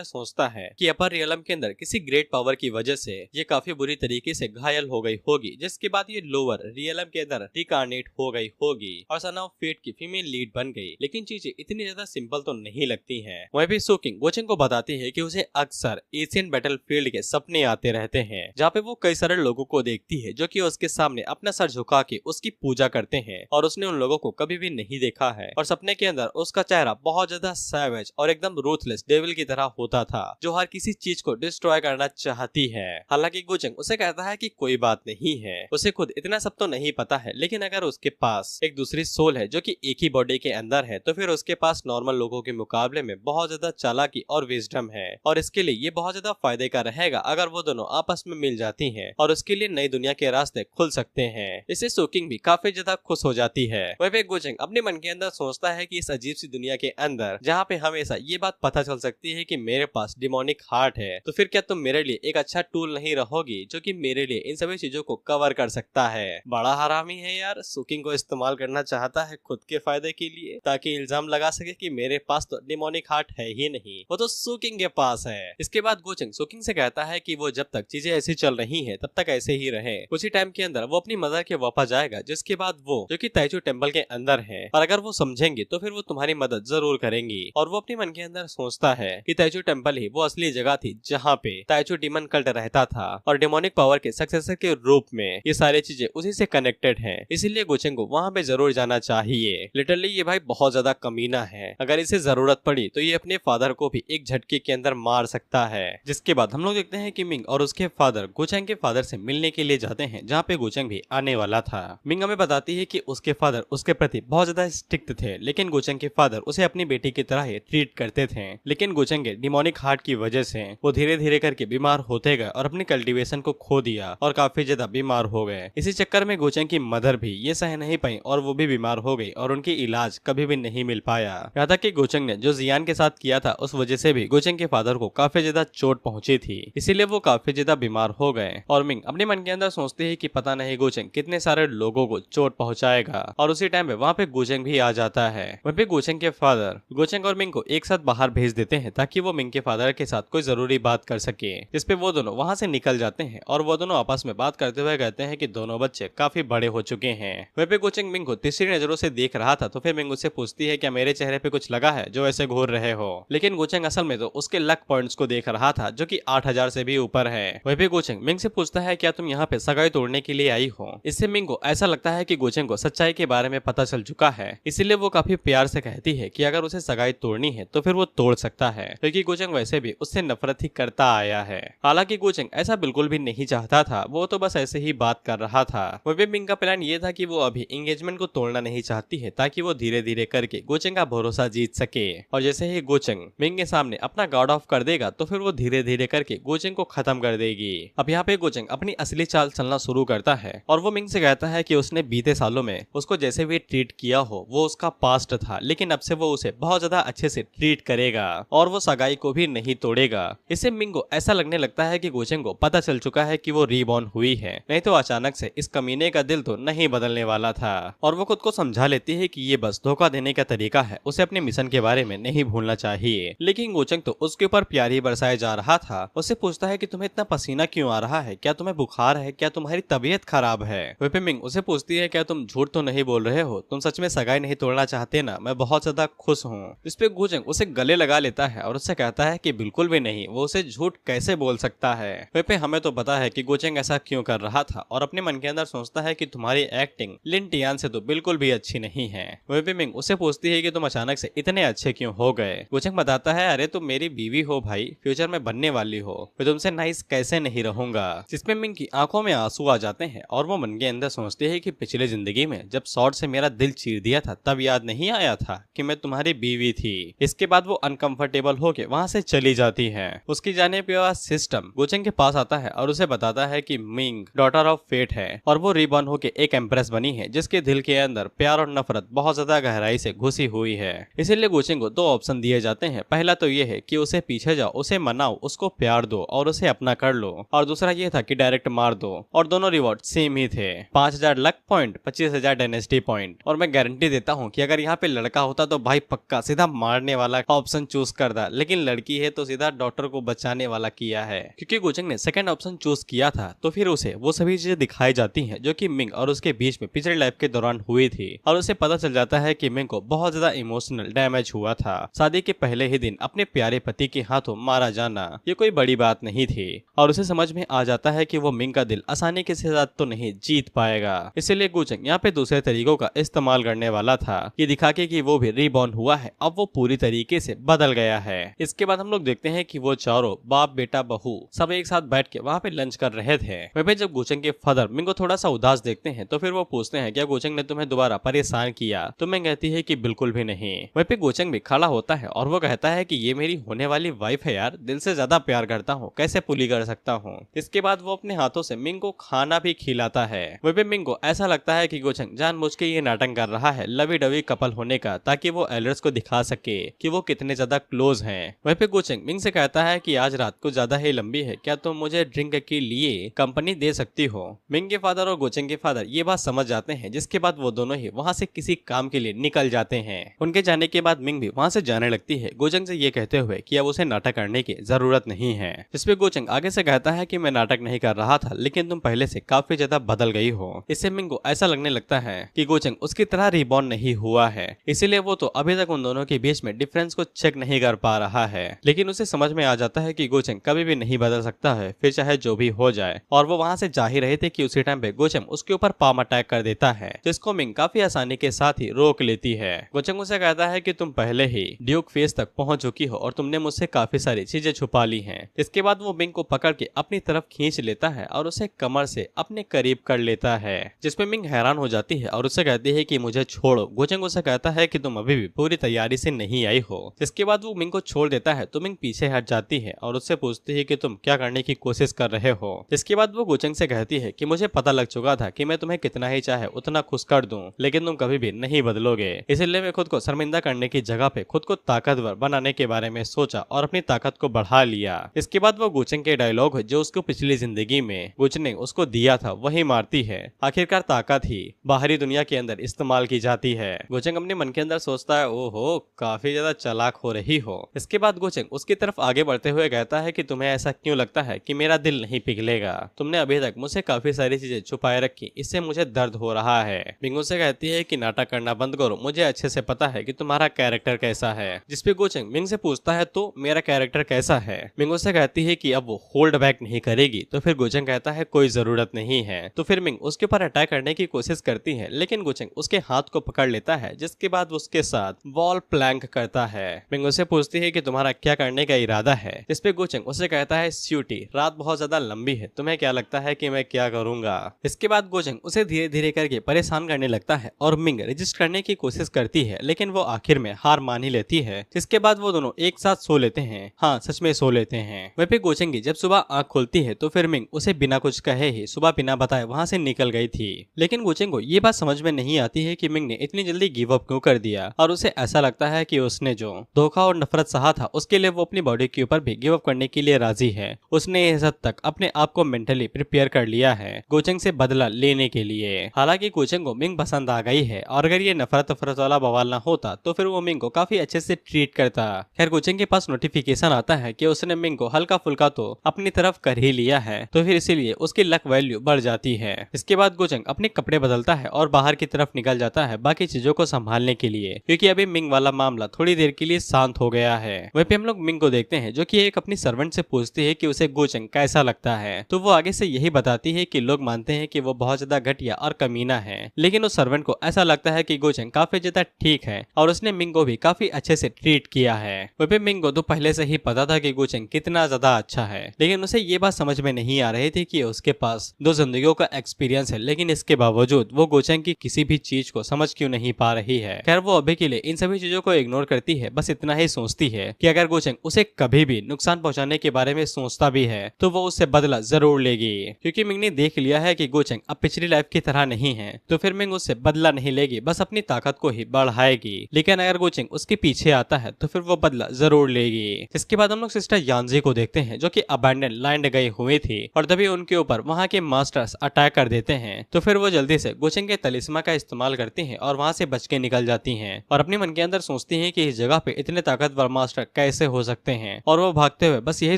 सोचता है कि अपर रियलम के अंदर किसी ग्रेट पावर की वजह से ये काफी बुरी तरीके से घायल हो गई होगी, जिसके बाद ये लोअर रियलम के अंदर रिकार्नेट हो गई होगी और सन ऑफ फेट की फीमेल लीड बन गई। लेकिन चीजें इतनी ज्यादा सिंपल तो नहीं लगती हैं। वह भी सोकिंग गोचेंग को बताती है कि उसे अक्सर एशियन बैटलफील्ड के सपने आते रहते हैं, जहाँ पे वो कई सारे लोगों को देखती है जो कि उसके सामने अपना सर झुका के उसकी पूजा करते हैं और उसने उन लोगों को कभी भी नहीं देखा है। और सपने के अंदर उसका चेहरा बहुत ज्यादा सैवेज और एकदम रूथलेस डेविल की तरह होता था, जो हर किसी चीज को डिस्ट्रॉय करना चाहती है। हालांकि गोचेंग उसे कहता है कि कोई बात नहीं है, उसे खुद इतना सब तो नहीं पता है, लेकिन अगर उसके पास एक दूसरी सोल है जो कि एक ही बॉडी के अंदर है, तो फिर उसके पास नॉर्मल लोगों के मुकाबले में बहुत ज्यादा चालाकी और विजडम है और इसके लिए ये बहुत ज्यादा फायदे का रहेगा अगर वो दोनों आपस में मिल जाती हैं और उसके लिए नई दुनिया के रास्ते खुल सकते हैं। इससे सोकिंग भी काफी ज्यादा खुश हो जाती है। वह गोचेंग अपने मन के अंदर सोचता है कि इस अजीब सी दुनिया के अंदर जहाँ पे हमेशा ये बात पता चल सकती है कि मेरे पास डिमोनिक हार्ट है, तो फिर क्या तुम मेरे लिए एक अच्छा टूल नहीं रहोगी जो कि मेरे लिए इन सभी चीजों को कवर कर सकता है। बड़ा हरामी है यार, सोकिंग को इस्तेमाल करना चाहता है खुद के फायदे के लिए ताकि इल्जाम लगा सके कि मेरे पास तो डिमोनिक हार्ट है ही नहीं, वो तो सोकिंग के पास है। इसके बाद गोचेंग सोकिंग से कहता है कि वो जब तक चीजें ऐसी चल रही हैं तब तक ऐसे ही रहे। कुछ ही टाइम के अंदर वो अपनी मदर के वापस जाएगा, जिसके बाद वो जो कि ताइचू टेम्पल के अंदर है, और अगर वो समझेंगे तो फिर वो तुम्हारी मदद जरूर करेंगी। और वो अपने मन के अंदर सोचता है कि ताइचू टेम्पल ही वो असली जगह थी जहाँ पे ताइचू डीमन कल्ट रहता था और डिमोनिक पावर के सक्सेसर के रूप में ये सारी चीजें उसी से कनेक्टेड हैं। इसीलिए गोचेंग को वहाँ पे जरूर जाना चाहिए। लिटरली ये भाई बहुत ज्यादा कमीना है, अगर इसे जरूरत पड़ी तो ये अपने फादर को भी एक झटके के अंदर मार सकता है। जिसके बाद हम लोग देखते हैं कि मिंग और उसके फादर गोचेंग के फादर से मिलने के लिए जाते हैं, जहाँ पे गोचेंग भी आने वाला था। मिंग हमें बताती है कि उसके फादर उसके प्रति बहुत ज्यादा स्ट्रिक्ट थे, लेकिन गोचेंग के फादर उसे अपनी बेटी की तरह ही ट्रीट करते थे। लेकिन गोचेंग के डिमोनिक हार्ट की वजह से वो धीरे धीरे करके बीमार होते गए और अपनी कल्टीवेशन को खो दिया और काफी ज्यादा बीमार हो गए। इसी चक्कर में गोचेंग की मदर भी ये सह नहीं पाई और वो भी बीमार हो गई और उनकी इलाज कभी भी नहीं मिल पाया। यहाँ तक कि गोचेंग ने जो जियान के साथ किया था उस वजह से भी गोचेंग के फादर को काफी ज्यादा चोट पहुंची थी, इसीलिए वो काफी ज्यादा बीमार हो गए। और मिंग अपने मन के अंदर सोचती है कि पता नहीं गोचेंग कितने सारे लोगों को चोट पहुंचाएगा। और उसी टाइम पे वहाँ पे गोचेंग भी आ जाता है। वहाँ पे गोचेंग के फादर गोचेंग और मिंग को एक साथ बाहर भेज देते हैं ताकि वो मिंग के फादर के साथ कोई जरूरी बात कर सके, जिसपे वो दोनों वहाँ से निकल जाते हैं और वो दोनों आपस में बात करते हुए कहते हैं कि दोनों बच्चे काफी बड़े हो चुके हैं। वहाँ पे गोचेंग मिंग को तीसरी नजरों से देख रहा था, तो फिर मिंग उससे पूछती है क्या मेरे चेहरे पे कुछ लगा है जो ऐसे घूर रहे हो। लेकिन गोचेंग असल में तो उसके लक पॉइंट्स को देख रहा था जो कि 8000 से भी ऊपर है। वहीं पे गोचेंग मिंग से पूछता है क्या तुम यहाँ पे सगाई तोड़ने के लिए आई हो। इससे मिंग को ऐसा लगता है कि गोचेंग को सच्चाई के बारे में पता चल चुका है, इसीलिए वो काफी प्यार से कहती है कि अगर उसे सगाई तोड़नी है तो फिर वो तोड़ सकता है, क्योंकि गोचेंग वैसे भी उससे नफरत ही करता आया है। हालांकि गोचेंग ऐसा बिल्कुल भी नहीं चाहता था, वो तो बस ऐसे ही बात कर रहा था। वहीं मिंग का प्लान ये था कि वो अभी एंगेजमेंट को तोड़ना नहीं चाहती है ताकि वो धीरे धीरे करके गोचेंग का भरोसा जीत सके। और जैसे ही गोचेंग मिंग के सामने अपना गार्ड ऑफ कर देगा तो फिर वो धीरे धीरे करके गोचेंग को खत्म कर देगी। अब यहाँ पे गोचेंग अपनी असली चाल चलना शुरू करता है और वो मिंग से कहता है कि उसने बीते सालों में उसको जैसे भी ट्रीट किया हो वो उसका पास्ट था, लेकिन अब से वो उसे बहुत ज्यादा अच्छे से ट्रीट करेगा और वो सगाई को भी नहीं तोड़ेगा। इससे मिंग को ऐसा लगने लगता है कि गोचेंग को पता चल चुका है कि वो रीबॉर्न हुई है, नहीं तो अचानक से इस कमीने का दिल तो नहीं बदलने वाला था। और वो खुद को समझा लेती है कि ये बस धोखा देने का तरीका है, उसे अपने मिशन के बारे में नहीं भूलना चाहिए। लेकिन गोचेंग तो उसके ऊपर प्यार ही बरसाया जा रहा था। उससे पूछता है कि तुम्हें इतना पसीना क्यों आ रहा है, क्या तुम्हें बुखार है, क्या तुम्हारी तबीयत खराब है। वहीं मिंग उसे पूछती है क्या तुम झूठ तो नहीं बोल रहे हो, तुम सच में सगाई नहीं तोड़ना चाहते ना, मैं बहुत ज्यादा खुश हूँ। इस पे गोचेंग उसे गले लगा लेता है और उससे कहता है कि बिल्कुल भी नहीं, वो उसे झूठ कैसे बोल सकता है। वहीं हमें तो पता है कि गोचेंग ऐसा क्यों कर रहा था और अपने मन के अंदर सोचता है कि तुम्हारी एक्टिंग लिन टियान से तो बिल्कुल भी अच्छी नहीं है। वहीं मिंग उसे पूछती है कि तुम अचानक से इतने अच्छे क्यों हो गए। गोचेंग बताता है अरे तुम मेरी बीवी हो भाई, फ्यूचर में बनने वाली हो, मैं तुमसे नाइस कैसे नहीं रहूंगा। जिसमें मिंग की आंखों में आंसू आ जाते हैं और वो मन के अंदर सोचती है कि पिछले जिंदगी में जब शॉर्ट से मेरा दिल चीर दिया था तब याद नहीं आया था कि मैं तुम्हारी बीवी थी। इसके बाद वो अनकंफर्टेबल होके वहाँ से चली जाती है। उसकी जाने के बाद सिस्टम गोचेंग के पास आता है और उसे बताता है कि मिंग डॉटर ऑफ फेट है और वो रिबॉर्न होके एक एम्प्रेस बनी है जिसके दिल के अंदर प्यार और नफरत बहुत ज्यादा गहराई से घुसी हुई है। इसीलिए गोचेंग को 2 ऑप्शन दिए जाते हैं। पहला तो ये है कि उसे पीछे जाओ, उसे मनाओ, उसको प्यार दो और उसे अपना कर लो, और दूसरा ये था कि डायरेक्ट मार दो, और दोनों रिवॉर्ड सेम ही थे। थे। 5000 लक पॉइंट, 25,000 डायनेस्टी पॉइंट। और मैं गारंटी देता हूँ कि अगर यहाँ पे लड़का होता तो भाई पक्का सीधा मारने वाला ऑप्शन चूज करता, लेकिन लड़की है तो सीधा डॉटर को बचाने वाला किया है। क्योंकि गोचंग ने सेकंड ऑप्शन चूज किया था तो फिर उसे वो सभी चीजें दिखाई जाती हैं जो कि मिंग और उसके बीच में पिछले लाइफ के दौरान हुई थी, और उसे पता चल जाता है कि मिंग को बहुत ज्यादा इमोशनल डैमेज हुआ था। शादी के पहले ही दिन अपने प्यारे पति के हाथों मारा जाना ये कोई बड़ी बात नहीं थी, और उसे समझ में आ जाता है कि वो मिंग का दिल आसानी के साथ तो नहीं जीत पाएगा। इसलिए गोचंग यहाँ पे दूसरे तरीकों का इस्तेमाल करने वाला था, ये दिखा के कि वो भी रीबॉर्न हुआ है, अब वो पूरी तरीके से बदल गया है। इसके बाद हम लोग देखते हैं कि वो चारों बाप बेटा बहू सब एक साथ बैठ के वहाँ पे लंच कर रहे थे। वहीं जब गोचंग के फादर मिंग को थोड़ा सा उदास देखते हैं तो फिर वो पूछते हैं क्या गोचंग ने तुम्हें दोबारा परेशान किया, तो मिंग कहती है कि बिल्कुल भी नहीं। वहीं पे गोचंग भी खड़ा होता है और वो कहता है कि ये मेरी होने वाली वाइफ है यार, दिल से ज्यादा प्यार करता हूँ, कैसे पुली कर सकता हूँ। इसके बाद वो अपने हाथों से मिंग को खाना भी खिलाता है। वहीं पे मिंग को ऐसा लगता है कि गोचंग जानबूझ के ये नाटक कर रहा है लवी डवी कपल होने का, ताकि वो एल्डर्स को दिखा सके कि वो कितने ज्यादा क्लोज हैं। वहीं पे गोचंग मिंग से कहता है कि आज रात को ज्यादा ही लंबी है, क्या तुम मुझे ड्रिंक के लिए कंपनी दे सकती हो। मिंग के फादर और गोचंग के फादर ये बात समझ जाते हैं, जिसके बाद वो दोनों ही वहाँ से किसी काम के लिए निकल जाते हैं। उनके जाने के बाद मिंग भी वहाँ से जाने लगती है, गोचंग से ये कहते हुए कि अब उसे नाटक करने की जरूरत नहीं है। जिसपे गोचंग आगे से कहता है कि मैं नाटक नहीं कर रहा था, लेकिन तुम पहले से काफी ज्यादा बदल गई हो। इससे मिंग को ऐसा लगने लगता है कि गोचंग उसकी तरह रिबॉर्न नहीं हुआ है, इसीलिए वो तो अभी तक उन दोनों के बीच में डिफरेंस को चेक नहीं कर पा रहा है। लेकिन उसे समझ में आ जाता है कि गोचंग कभी भी नहीं बदल सकता है, फिर चाहे जो भी हो जाए। और वो वहाँ से जा ही रहे थे कि उसी टाइम पे गोचंग उसके ऊपर पाम अटैक कर देता है, जिसको मिंग काफी आसानी के साथ ही रोक लेती है। गोचंग उसे कहता है कि तुम पहले ही ड्यूक फेस तक पहुंच चुकी हो और तुमने मुझसे काफी सारी चीजें छुपा ली हैं। इसके बाद वो मिंग को पकड़ के अपनी तरफ खींच लेता है और उसे कमर से अपने करीब कर लेता है, जिसपे मिंग हैरान हो जाती है और उसे कहती है कि मुझे छोड़ो। गोचंग उसे कहता है कि तुम अभी भी पूरी तैयारी से नहीं आई हो। इसके बाद वो मिंग को छोड़ देता है तो मिंग पीछे हट जाती है और उससे पूछती है कि तुम क्या करने की कोशिश कर रहे हो। इसके बाद वो गोचंग से कहती है कि मुझे पता लग चुका था कि मैं तुम्हें कितना ही चाहे उतना खुश कर दूं, लेकिन तुम कभी भी नहीं बदलोगे। इसलिए मैं खुद को शर्मिंदा करने की जगह पे खुद को ताकतवर बनाने के बारे में सोचा और अपनी ताकत को बढ़ा लिया। इसके बाद वो गोचंग के डायलॉग जो उसको पिछली जिंदगी में गोचंग ने उसको दिया था वही मारती है। आखिरकार ताकत ही बाहरी दुनिया के अंदर इस्तेमाल की जाती है। गोचंग अपने मन के अंदर सोचता है ओहो काफी ज्यादा चालाक हो रही हो। इसके बाद गोचंग उसकी तरफ आगे बढ़ते हुए कहता है कि तुम्हें ऐसा क्यों लगता है कि मेरा दिल नहीं पिघलेगा, तुमने अभी तक मुझसे काफी सारी चीजें छुपाए रखी, इससे मुझे दर्द हो रहा है। मिंग से कहती है कि नाटक करना बंद करो, मुझे अच्छे से पता है कि तुम्हारा कैरेक्टर कैसा है। जिसपे गोचंग मिंग से पूछता है तो मेरा कैरेक्टर कैसा है। मिंग से कहती है कि अब वो होल्ड बैक नहीं करेगी, तो फिर गोचंग कहता है कोई जरूरत नहीं है। तो फिर मिंग उसके ऊपर अटैक करने की कोशिश करती है, लेकिन गोचंग उसके हाथ को पकड़ लेता है, जिसके बाद उसके साथ वॉल प्लैंक करता है। मिंग उससे पूछती है कि तुम्हारा क्या करने का इरादा है। जिसपे गोचंग उसे कहता है स्यूटी रात बहुत ज्यादा लंबी है, तुम्हें क्या लगता है कि मैं क्या करूंगा। इसके बाद गोचंग उसे धीरे धीरे करके परेशान करने लगता है और मिंग रजिस्ट करने की कोशिश करती है, लेकिन वो आखिर में हार मान ही लेती है। जिसके बाद वो दोनों एक साथ सो लेते हैं। हाँ सच में सो लेते हैं। वहीं पे गोचंग की जब सुबह आंख खुलती है तो फिर मिंग उसे बिना कुछ कहे ही सुबह बिना बताए वहाँ से निकल गई थी। लेकिन गोचंग को ये बात समझ में नहीं आती है कि मिंग ने इतनी जल्दी गिव अप क्यों कर दिया, और उसे ऐसा लगता है कि उसने जो धोखा और नफरत सहा था उसके लिए वो अपनी बॉडी के ऊपर भी गिव अप करने के लिए राजी है। उसने इस हद तक अपने आप को मेंटली प्रिपेयर कर लिया है गोचंग से बदला लेने के लिए। हालांकि गोचंग को मिंग पसंद आ गई है, और अगर ये नफरत वाला बवाल ना होता तो फिर वो मिंग को काफी अच्छे से ट्रीट करता। खैर गोचंग के पास नोटिफिकेशन आता है कि उसने मिंग को हल्का फुल्का तो अपनी तरफ कर ही लिया है, तो फिर इसीलिए उसकी लक वैल्यू बढ़ जाती है। इसके बाद गोचंग अपने कपड़े बदलता है और बाहर की तरफ निकल जाता है बाकी चीजों को संभालने के लिए, क्योंकि अभी मिंग वाला मामला थोड़ी देर के लिए शांत हो गया है। वहीं पे हम लोग मिंग को देखते हैं जो कि एक अपनी सर्वेंट से पूछती है कि उसे गोचंग कैसा लगता है, तो वो आगे से यही बताती है कि लोग मानते हैं कि वो बहुत ज्यादा घटिया और कमीना है, लेकिन उस सर्वेंट को ऐसा लगता है कि गोचंग काफी ज्यादा ठीक है और उसने मिंग को भी काफी अच्छे से ट्रीट किया है। वहीं पे मिंग को तो पहले से ही पता था कि गोचंग कितना ज्यादा अच्छा है, लेकिन उसे ये बात समझ में नहीं आ रही थी कि उसके पास 2 जिंदगियों का एक्सपीरियंस है, लेकिन इसके बावजूद वो गोचंग की किसी भी चीज को समझ क्यों नहीं पा रही है। खैर वो अभी के लिए इन सभी चीजों को इग्नोर करती है, बस इतना ही सोचती है कि अगर गोचंग उसे कभी भी नुकसान पहुंचाने के बारे में सोचता भी है तो वो उससे बदला जरूर लेगी, क्योंकि मिंग ने देख लिया है कि गोचंग अब पिछली लाइफ की तरह नहीं है, तो फिर मिंग उससे बदला नहीं लेगी, बस अपनी ताकत को ही बढ़ाएगी। लेकिन अगर गोचंग उसके पीछे आता है तो फिर वो बदला जरूर लेगी। इसके बाद हम लोग सिस्टर यांजी को देखते हैं जो कि अबैंडन लैंड गई हुई थी, और तभी उनके ऊपर वहाँ के मास्टर्स अटैक ट्राई कर देते हैं तो फिर वो जल्दी से गोचेंग के तलिस्मा का इस्तेमाल करती हैं और वहाँ से बच के निकल जाती हैं और अपने मन के अंदर सोचती हैं कि इस जगह पे इतने ताकतवर मास्टर कैसे हो सकते हैं। और वो भागते हुए बस यही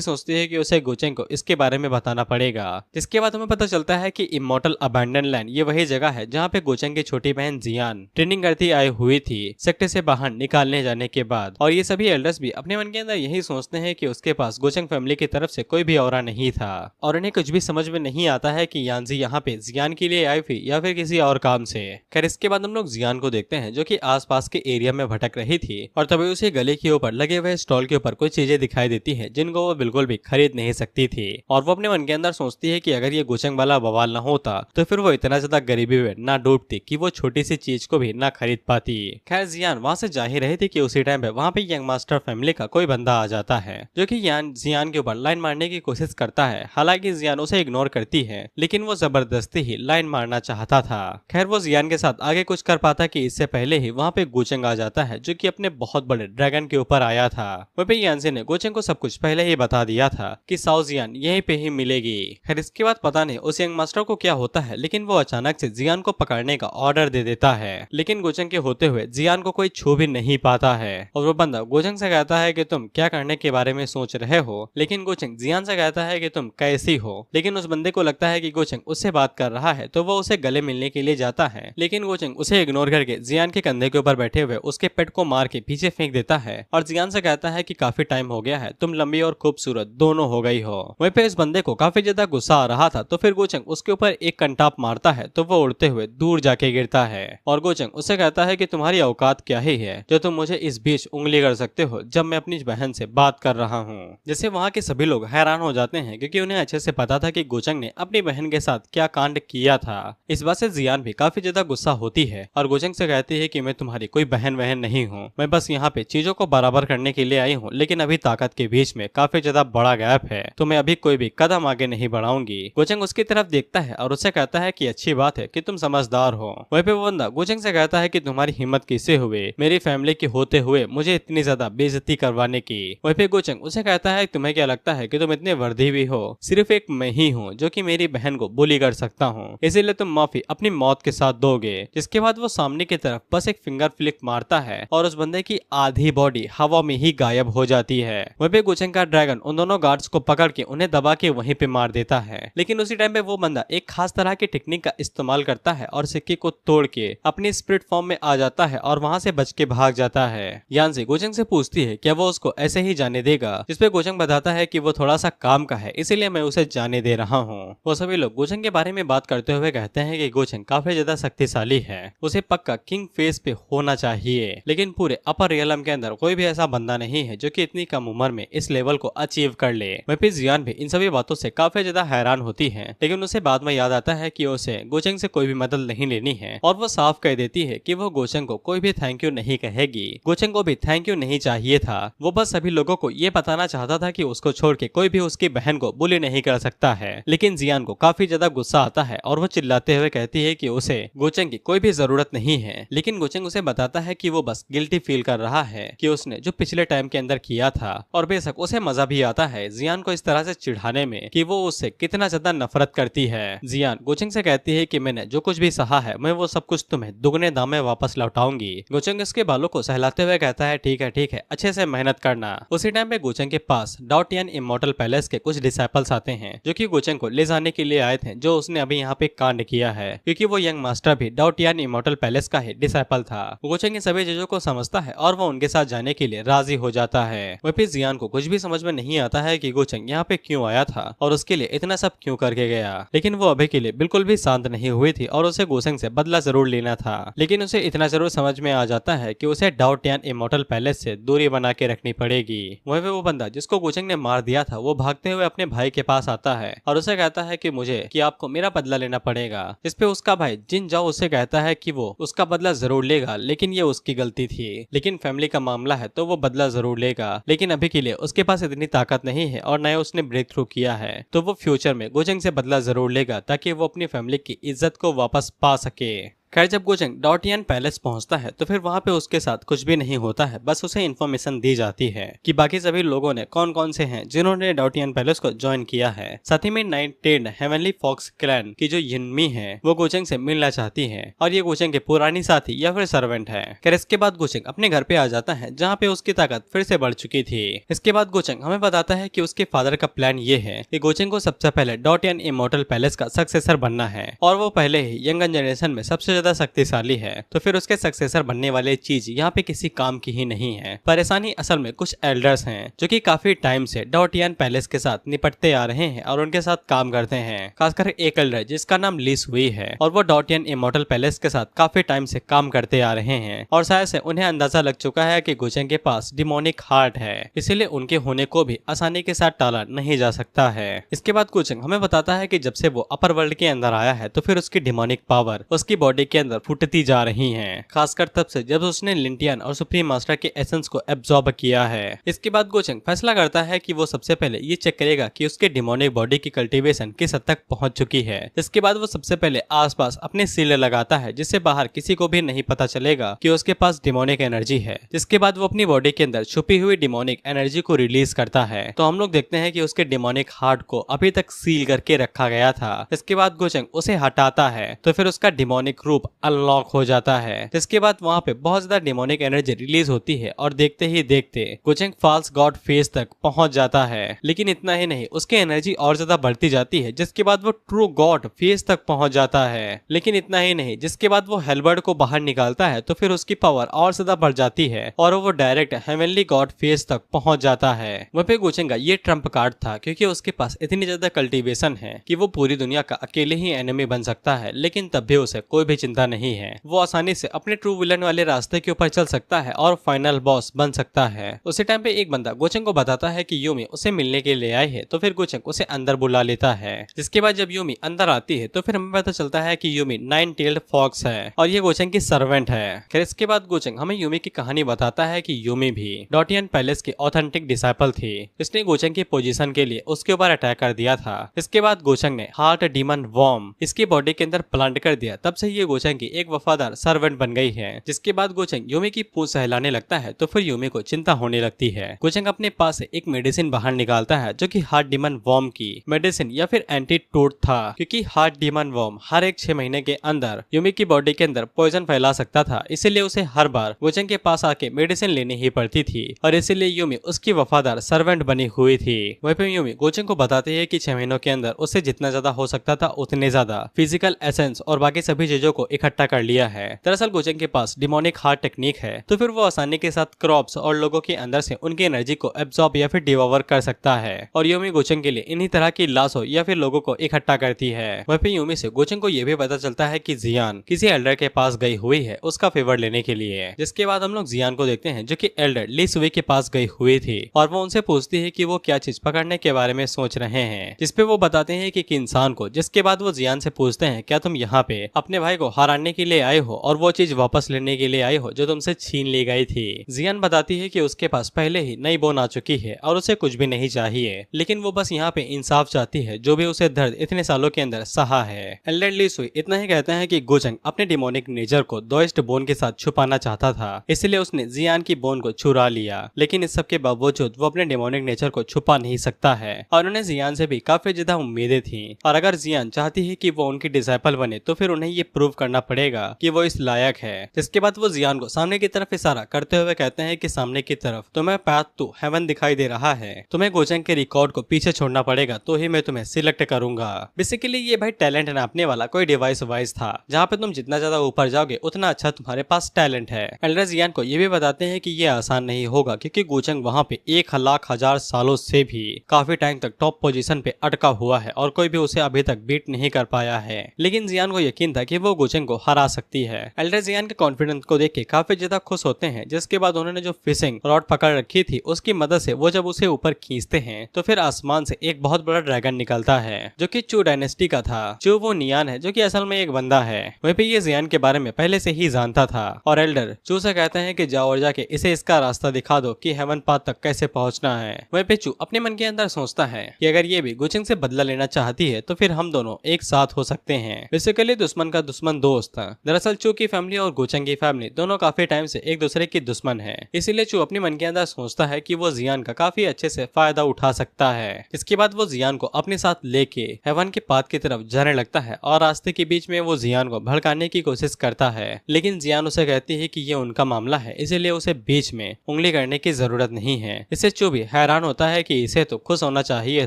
सोचती है कि उसे गोचेंग को इसके बारे में बताना पड़ेगा। जिसके बाद हमें पता चलता है कि इमोर्टल अबैंडन लैंड ये वही जगह है जहाँ पे गोचेंग की छोटी बहन जियान ट्रेनिंग करती आई हुई थी सेक्टर से बाहर निकालने जाने के बाद। और ये सभी एल्डर्स भी अपने मन के अंदर यही सोचते हैं कि उसके पास गोचेंग फैमिली की तरफ से कोई भी औरा नहीं था और इन्हें कुछ भी समझ में नहीं आता है कि यानजी यहाँ पे जियान के लिए आई थी या फिर किसी और काम से। खैर इसके बाद हम लोग जियान को देखते हैं जो कि आसपास के एरिया में भटक रही थी और तभी उसे गले के ऊपर लगे हुए स्टॉल के ऊपर कुछ चीजें दिखाई देती है जिनको वो बिल्कुल भी खरीद नहीं सकती थी। और वो अपने मन के अंदर सोचती है कि अगर ये गोचेंग वाला बवाल न होता तो फिर वो इतना ज्यादा गरीबी में ना डूबती कि वो छोटी सी चीज को भी ना खरीद पाती। खैर जियान वहाँ से जा ही रही थी कि उसी टाइम पे वहाँ पे यंग मास्टर फैमिली का कोई बंदा आ जाता है जो कि जियान के ऊपर लाइन मारने की कोशिश करता है। हालांकि जियान उसे इग्नोर करती है लेकिन वो जबरदस्ती ही लाइन मारना चाहता था। खैर वो जियान के साथ आगे कुछ कर पाता कि इससे पहले ही वहाँ पे गोचेंग आ जाता है जो कि अपने बहुत बड़े ड्रैगन के ऊपर आया था। वहीं पे यानजी ने गोचेंग को सब कुछ पहले ही बता दिया था कि साओ जियान यहीं पे ही मिलेगी। खैर इसके बाद पता नहीं उस यंग मास्टर को क्या होता है लेकिन वो अचानक से जियान को पकड़ने का ऑर्डर दे देता है। लेकिन गोचेंग के होते हुए जियान को कोई छू भी नहीं पाता है और वो बंदा गोचेंग से कहता है कि तुम क्या करने के बारे में सोच रहे हो। लेकिन गोचेंग जियान से कहता है कि तुम कैसी हो। लेकिन उस बंदे को लगता है कि गोचेंग उससे बात कर रहा है तो वो उसे गले मिलने के लिए जाता है। लेकिन गोचेंग उसे इग्नोर करके जियान के कंधे के ऊपर बैठे हुए उसके पेट को मार के पीछे फेंक देता है और जियान से कहता है कि काफी टाइम हो गया है, तुम लंबी और खूबसूरत दोनों हो गई हो। वहीं पे इस बंदे को काफी ज्यादा गुस्सा आ रहा था तो फिर गोचेंग उसके ऊपर एक कंटाप मारता है तो वो उड़ते हुए दूर जाके गिरता है और गोचेंग उसे कहता है कि तुम्हारी औकात क्या ही है जो तुम मुझे इस बीच उंगली कर सकते हो जब मैं अपनी बहन से बात कर रहा हूँ। जैसे वहाँ के सभी लोग हैरान हो जाते हैं क्योंकि उन्हें अच्छे से पता था कि गोचेंग ने अपनी बहन के साथ क्या कांड किया था। इस बात से जियान भी काफी ज्यादा गुस्सा होती है और गोचेंग से कहती है कि मैं तुम्हारी कोई बहन वहन नहीं हूँ, मैं बस यहाँ पे चीजों को बराबर करने के लिए आई हूँ लेकिन अभी ताकत के बीच में काफी ज्यादा बड़ा गैप है तो मैं अभी कोई भी कदम आगे नहीं बढ़ाऊंगी। गोचेंग उसकी तरफ देखता है और उससे कहता है कि अच्छी बात है कि तुम समझदार हो। वहीं पे वो बंदा गोचेंग से कहता है कि तुम्हारी हिम्मत किससे हुई मेरी फैमिली के होते हुए मुझे इतनी ज्यादा बेइज्जती करवाने की। वहीं पे गोचेंग उसे कहता है तुम्हें क्या लगता है कि तुम इतने वर्दी भी हो, सिर्फ एक मैं ही हूँ जो कि मेरी बहन को बुली कर सकता हूँ, इसीलिए तुम माफी अपनी मौत के साथ दोगे। जिसके बाद वो सामने की तरफ बस एक फिंगर फ्लिक मारता है और उस बंदे की आधी बॉडी हवा में ही गायब हो जाती है। वहीं पे गोचेंग का ड्रैगन उन दोनों गार्ड्स को पकड़ के उन्हें दबा के वहीं पे मार देता है। लेकिन उसी टाइम पे वो बंदा एक खास तरह की टेक्निक का इस्तेमाल करता है और सिक्के को तोड़ के अपनी स्पिरिट फॉर्म में आ जाता है और वहां से बच के भाग जाता है। यानजी गोचेंग से पूछती है क्या वो उसको ऐसे ही जाने देगा, जिसपे गोचेंग बताता है कि वो थोड़ा सा काम का है इसीलिए मैं उसे जाने दे रहा हूँ। वो सभी लोग गोचेंग के बारे में बात करते हुए कहते हैं कि गोचेंग काफी ज्यादा शक्तिशाली है, उसे पक्का किंग फेस पे होना चाहिए। लेकिन पूरे अपर रियलम के अंदर कोई भी ऐसा बंदा नहीं है जो कि इतनी कम उम्र में इस लेवल को अचीव कर ले। वहीं जियान भी इन सभी बातों से काफी ज्यादा हैरान होती है लेकिन उसे बाद में याद आता है कि उसे गोचेंग से कोई भी मदद नहीं लेनी है और वो साफ कह देती है कि वो गोचेंग को कोई भी थैंक यू नहीं कहेगी। गोचेंग को भी थैंक यू नहीं चाहिए था, वो बस सभी लोगों को ये बताना चाहता था कि उसको छोड़ के कोई भी उसकी बहन को बुली नहीं कर सकता है। लेकिन जियान को काफी ज्यादा गुस्सा आता है और वो चिल्लाते हुए कहती है कि उसे गोचेंग की कोई भी जरूरत नहीं है। लेकिन गोचेंग उसे बताता है कि वो बस गिल्टी फील कर रहा है कि उसने जो पिछले टाइम के अंदर किया था और बेशक उसे मजा भी आता है जियान को इस तरह से चिढ़ाने में कि वो उससे कितना ज्यादा नफरत करती है। जियान गोचेंग से कहती है कि मैंने जो कुछ भी सहा है मैं वो सब कुछ तुम्हें दुगने दाम में वापस लौटाऊंगी। गोचेंग इसके बालों को सहलाते हुए कहता है ठीक है अच्छे से मेहनत करना। उसी टाइम पे गोचेंग के पास डाओटियन इमोर्टल पैलेस के कुछ डिसाइपल्स आते हैं जो कि गोचेंग को ले जाने के लिए आए थे जो उसने अभी यहाँ पे कांड किया है, क्योंकि वो यंग मास्टर भी डाओटियन इमोर्टल पैलेस का ही डिसाइपल था। गोचेंग इन सभी चीजों को समझता है और वो उनके साथ जाने के लिए राजी हो जाता है। वहीं पे जियान को कुछ भी समझ में नहीं आता है कि गोचेंग यहाँ पे क्यों आया था और उसके लिए इतना सब क्यों करके गया। लेकिन वो अभी के लिए बिल्कुल भी शांत नहीं हुई थी और उसे गोचेंग से बदला जरूर लेना था। लेकिन उसे इतना जरूर समझ में आ जाता है कि उसे डाओटियन इमोर्टल पैलेस से दूरी बना के रखनी पड़ेगी। वहीं पे वो बंदा जिसको गोचेंग ने मार दिया था वो भागते हुए अपने भाई के पास आता है और उसे कहता है कि आपको मेरा बदला लेना पड़ेगा। इस पे उसका भाई जिन जाओ उसे कहता है कि वो उसका बदला जरूर लेगा लेकिन ये उसकी गलती थी, लेकिन फैमिली का मामला है तो वो बदला जरूर लेगा। लेकिन अभी के लिए उसके पास इतनी ताकत नहीं है और न उसने ब्रेक थ्रू किया है तो वो फ्यूचर में गोचेंग से बदला जरूर लेगा ताकि वो अपनी फैमिली की इज्जत को वापस पा सके। खैर जब गोचेंग डॉटियन पैलेस पहुंचता है तो फिर वहां पे उसके साथ कुछ भी नहीं होता है, बस उसे इन्फॉर्मेशन दी जाती है कि बाकी सभी लोगों ने कौन कौन से हैं जिन्होंने डॉटियन पैलेस को ज्वाइन किया है। साथ ही में नाइट हेवनली फॉक्स क्लैन की जो यिनमी है वो गोचेंग से मिलना चाहती है और ये गोचेंग के पुरानी साथी या फिर सर्वेंट है। खैर इसके बाद गोचेंग अपने घर पे आ जाता है जहाँ पे उसकी ताकत फिर से बढ़ चुकी थी। इसके बाद गोचेंग हमें बताता है कि उसके फादर का प्लान ये है कि गोचेंग को सबसे पहले डॉटियन इमॉर्टल पैलेस का सक्सेसर बनना है और वो पहले ही यंग जनरेशन में सबसे ज्यादा शक्तिशाली है, तो फिर उसके सक्सेसर बनने वाले चीज यहाँ पे किसी काम की ही नहीं है। परेशानी असल में कुछ एल्डर्स हैं जो कि काफी टाइम से डॉटियन पैलेस के साथ निपटते आ रहे हैं और उनके साथ काम करते हैं। खासकर एक एल्डर जिसका नाम ली सुई है और वो डॉटियन इमॉर्टल पैलेस के साथ काफी टाइम से काम करते आ रहे हैं और शायद से उन्हें अंदाजा लग चुका है कि गोचेंग के पास डिमोनिक हार्ट है, इसीलिए उनके होने को भी आसानी के साथ टाला नहीं जा सकता है। इसके बाद गोचेंग हमें बताता है कि जब से वो अपर वर्ल्ड के अंदर आया है तो फिर उसकी डिमोनिक पावर उसकी बॉडी के अंदर फूटती जा रही है, खासकर तब से जब उसने लिंटियन और सुप्रीम मास्टर के एसेंस को एब्जॉर्ब किया है। इसके बाद गोचेंग फैसला करता है कि वो सबसे पहले ये चेक करेगा कि उसके डिमोनिक बॉडी की कल्टीवेशन किस हद तक पहुंच चुकी है। इसके बाद वो सबसे पहले आसपास अपने सील लगाता है जिससे बाहर किसी को भी नहीं पता चलेगा कि उसके पास डिमोनिक एनर्जी है। जिसके बाद वो अपनी बॉडी के अंदर छुपी हुई डिमोनिक एनर्जी को रिलीज करता है, तो हम लोग देखते हैं कि उसके डिमोनिक हार्ट को अभी तक सील करके रखा गया था। इसके बाद गोचेंग उसे हटाता है तो फिर उसका डिमोनिक रूप अनलॉक हो जाता है। इसके बाद वहाँ पे बहुत ज्यादा डिमोनिक एनर्जी रिलीज होती है और देखते ही देखते गोचेंग फॉल्स गॉड फेज तक पहुंच जाता है। लेकिन इतना ही नहीं, उसकी एनर्जी और ज्यादा बढ़ती जाती है जिसके बाद वो ट्रू गॉड फेज तक पहुंच जाता है। लेकिन इतना ही नहीं, जिसके बाद वो हेलबर्ड को बाहर निकालता है तो फिर उसकी पावर और ज्यादा बढ़ जाती है और वो डायरेक्ट हेवनली गॉड फेज तक पहुंच जाता है। वहाँ पे गोचेंग का ये ट्रम्प कार्ड था क्योंकि उसके पास इतनी ज्यादा कल्टीवेशन है कि वो पूरी दुनिया का अकेले ही एनिमी बन सकता है, लेकिन तब भी उसे कोई भी चिंता नहीं है। वो आसानी से अपने ट्रू विलन वाले रास्ते के ऊपर चल सकता है और फाइनल बॉस बन सकता है। उसी टाइम पे एक बंदा गोचेंग को बताता है कि यूमी उसे मिलने के लिए आई है, तो फिर गोचेंग उसे अंदर बुला लेता है। जिसके बाद जब यूमी अंदर आती है तो फिर हमें पता चलता है कि यूमी 9-tailed फॉक्स है और ये गोचेंग की सर्वेंट है। फिर इसके बाद गोचेंग हमें यूमी की कहानी बताता है कि यूमी भी डॉटियन पैलेस की ऑथेंटिक डिसाइपल थी। इसने गोचेंग की पोजीशन के लिए उसके ऊपर अटैक कर दिया था। इसके बाद गोचेंग ने हार्ट डीमन वॉर्म इसकी बॉडी के अंदर प्लांट कर दिया, तब से ये गोचेंग की एक वफादार सर्वेंट बन गई है। जिसके बाद गोचेंग यूमी की पूंछ सहलाने लगता है तो फिर यूमी को चिंता होने लगती है। गोचेंग अपने पास से एक मेडिसिन बाहर निकालता है जो कि हार्ट डीमन वॉर्म की मेडिसिन या फिर एंटीटोड था, क्योंकि हार्ट डीमन वॉर्म हर एक 6 महीने के अंदर यूमी की बॉडी के अंदर पॉइजन फैला सकता था, इसीलिए उसे हर बार गोचेंग के पास आके मेडिसिन लेनी ही पड़ती थी और इसीलिए यूमी उसकी वफादार सर्वेंट बनी हुई थी। वहीं पे यूमी गोचेंग को बताती है कि 6 महीनों के अंदर उससे जितना ज्यादा हो सकता था उतने ज्यादा फिजिकल एसेंस और बाकी सभी चीजों को इकट्ठा कर लिया है। दरअसल गोचेंग के पास डिमोनिक हार्ट टेक्निक है, तो फिर वो आसानी के साथ क्रॉप्स और लोगों के अंदर से उनकी एनर्जी को एब्जॉर्ब या फिर डिवोवर कर सकता है और यूमी गोचेंग के लिए इन्हीं तरह की लाशों या फिर लोगों को इकट्ठा करती है। वहीं पे यूमी से गोचेंग को यह भी पता चलता है कि जियान किसी एल्डर के पास गई हुई है उसका फेवर लेने के लिए। जिसके बाद हम लोग जियान को देखते हैं जो कि एल्डर ली सुई के पास गई हुई थी और वो उनसे पूछती है कि वो क्या चीज पकड़ने के बारे में सोच रहे हैं, जिसपे वो बताते हैं कि इंसान को। जिसके बाद वो जियान से पूछते हैं क्या तुम यहाँ पे अपने भाई को हराने के लिए आए हो और वो चीज वापस लेने के लिए आए हो जो तुमसे छीन ली गई थी। जियान बताती है कि उसके पास पहले ही नई बोन आ चुकी है और उसे कुछ भी नहीं चाहिए, लेकिन वो बस यहाँ पे इंसाफ चाहती है जो भी उसे दर्द इतने सालों के अंदर सहा है। एल्डर ली सुई इतना ही कहते हैं कि गोचेंग अपने डिमोनिक नेचर को दोइस्ट बोन के साथ छुपाना चाहता था, इसलिए उसने जियान की बोन को चुरा लिया, लेकिन इस सब के बावजूद वो अपने डिमोनिक नेचर को छुपा नहीं सकता है और उन्हें जियान से भी काफी ज्यादा उम्मीदें थी। और अगर जियान चाहती है कि वो उनकी डिसाइपल बने तो फिर उन्हें ये प्रूव करना पड़ेगा कि वो इस लायक है। जिसके बाद वो जियान को सामने की तरफ इशारा करते हुए कहते हैं कि सामने की तरफ तुम्हें पाथ टू हेवन दिखाई दे रहा है, तुम्हें गोचेंग के रिकॉर्ड को पीछे छोड़ना पड़ेगा तो ही मैं तुम्हें सिलेक्ट करूंगा। बेसिकली ये भाई टैलेंट नापने वाला कोई डिवाइस वाइज था जहाँ पे तुम जितना ज्यादा ऊपर जाओगे उतना अच्छा तुम्हारे पास टैलेंट है। एल्डर जियान को ये भी बताते हैं कि ये आसान नहीं होगा क्योंकि गोचेंग वहाँ पे 1,00,000 सालों से भी काफी टाइम तक टॉप पोजीशन पे अटका हुआ है और कोई भी उसे अभी तक बीट नहीं कर पाया है। लेकिन जियान को यकीन था कि वो गोचेंग को हरा सकती है। एल्डर जियान के कॉन्फिडेंस को देख के काफी ज्यादा खुश होते हैं। जिसके बाद उन्होंने जो फिशिंग रॉड पकड़ रखी थी उसकी मदद से वो जब उसे ऊपर खींचते हैं तो फिर आसमान से एक बहुत बड़ा ड्रैगन निकलता है जो कि चू डायनेस्टी का था। चू वो नियान है जो कि असल में एक बंदा है। वहीं पे ये जियान के बारे में पहले से ही जानता था और एल्डर चू से कहते हैं कि जाओ और जाके इसे इसका रास्ता दिखा दो कि हेवन पाथ तक कैसे पहुंचना है। वहीं पे चू अपने मन के अंदर सोचता है कि अगर ये भी गोचेंग से बदला लेना चाहती है तो फिर हम दोनों एक साथ हो सकते हैं। बेसिकली दुश्मन का दुश्मन कौन दोस्त था। दरअसल चू की फैमिली और गोचंग की फैमिली दोनों काफी टाइम से एक दूसरे की दुश्मन है, इसीलिए चू अपने मन के अंदर सोचता है कि वो जियान का काफी अच्छे से फायदा उठा सकता है। इसके बाद वो जियान को अपने साथ लेके हेवन के पाथ की तरफ जाने लगता है और रास्ते के बीच में वो जियान को भड़काने की कोशिश करता है, लेकिन जियान उसे कहती है कि ये उनका मामला है, इसीलिए उसे बीच में उंगली करने की जरूरत नहीं है। इससे चू भी हैरान होता है कि इसे तो खुश होना चाहिए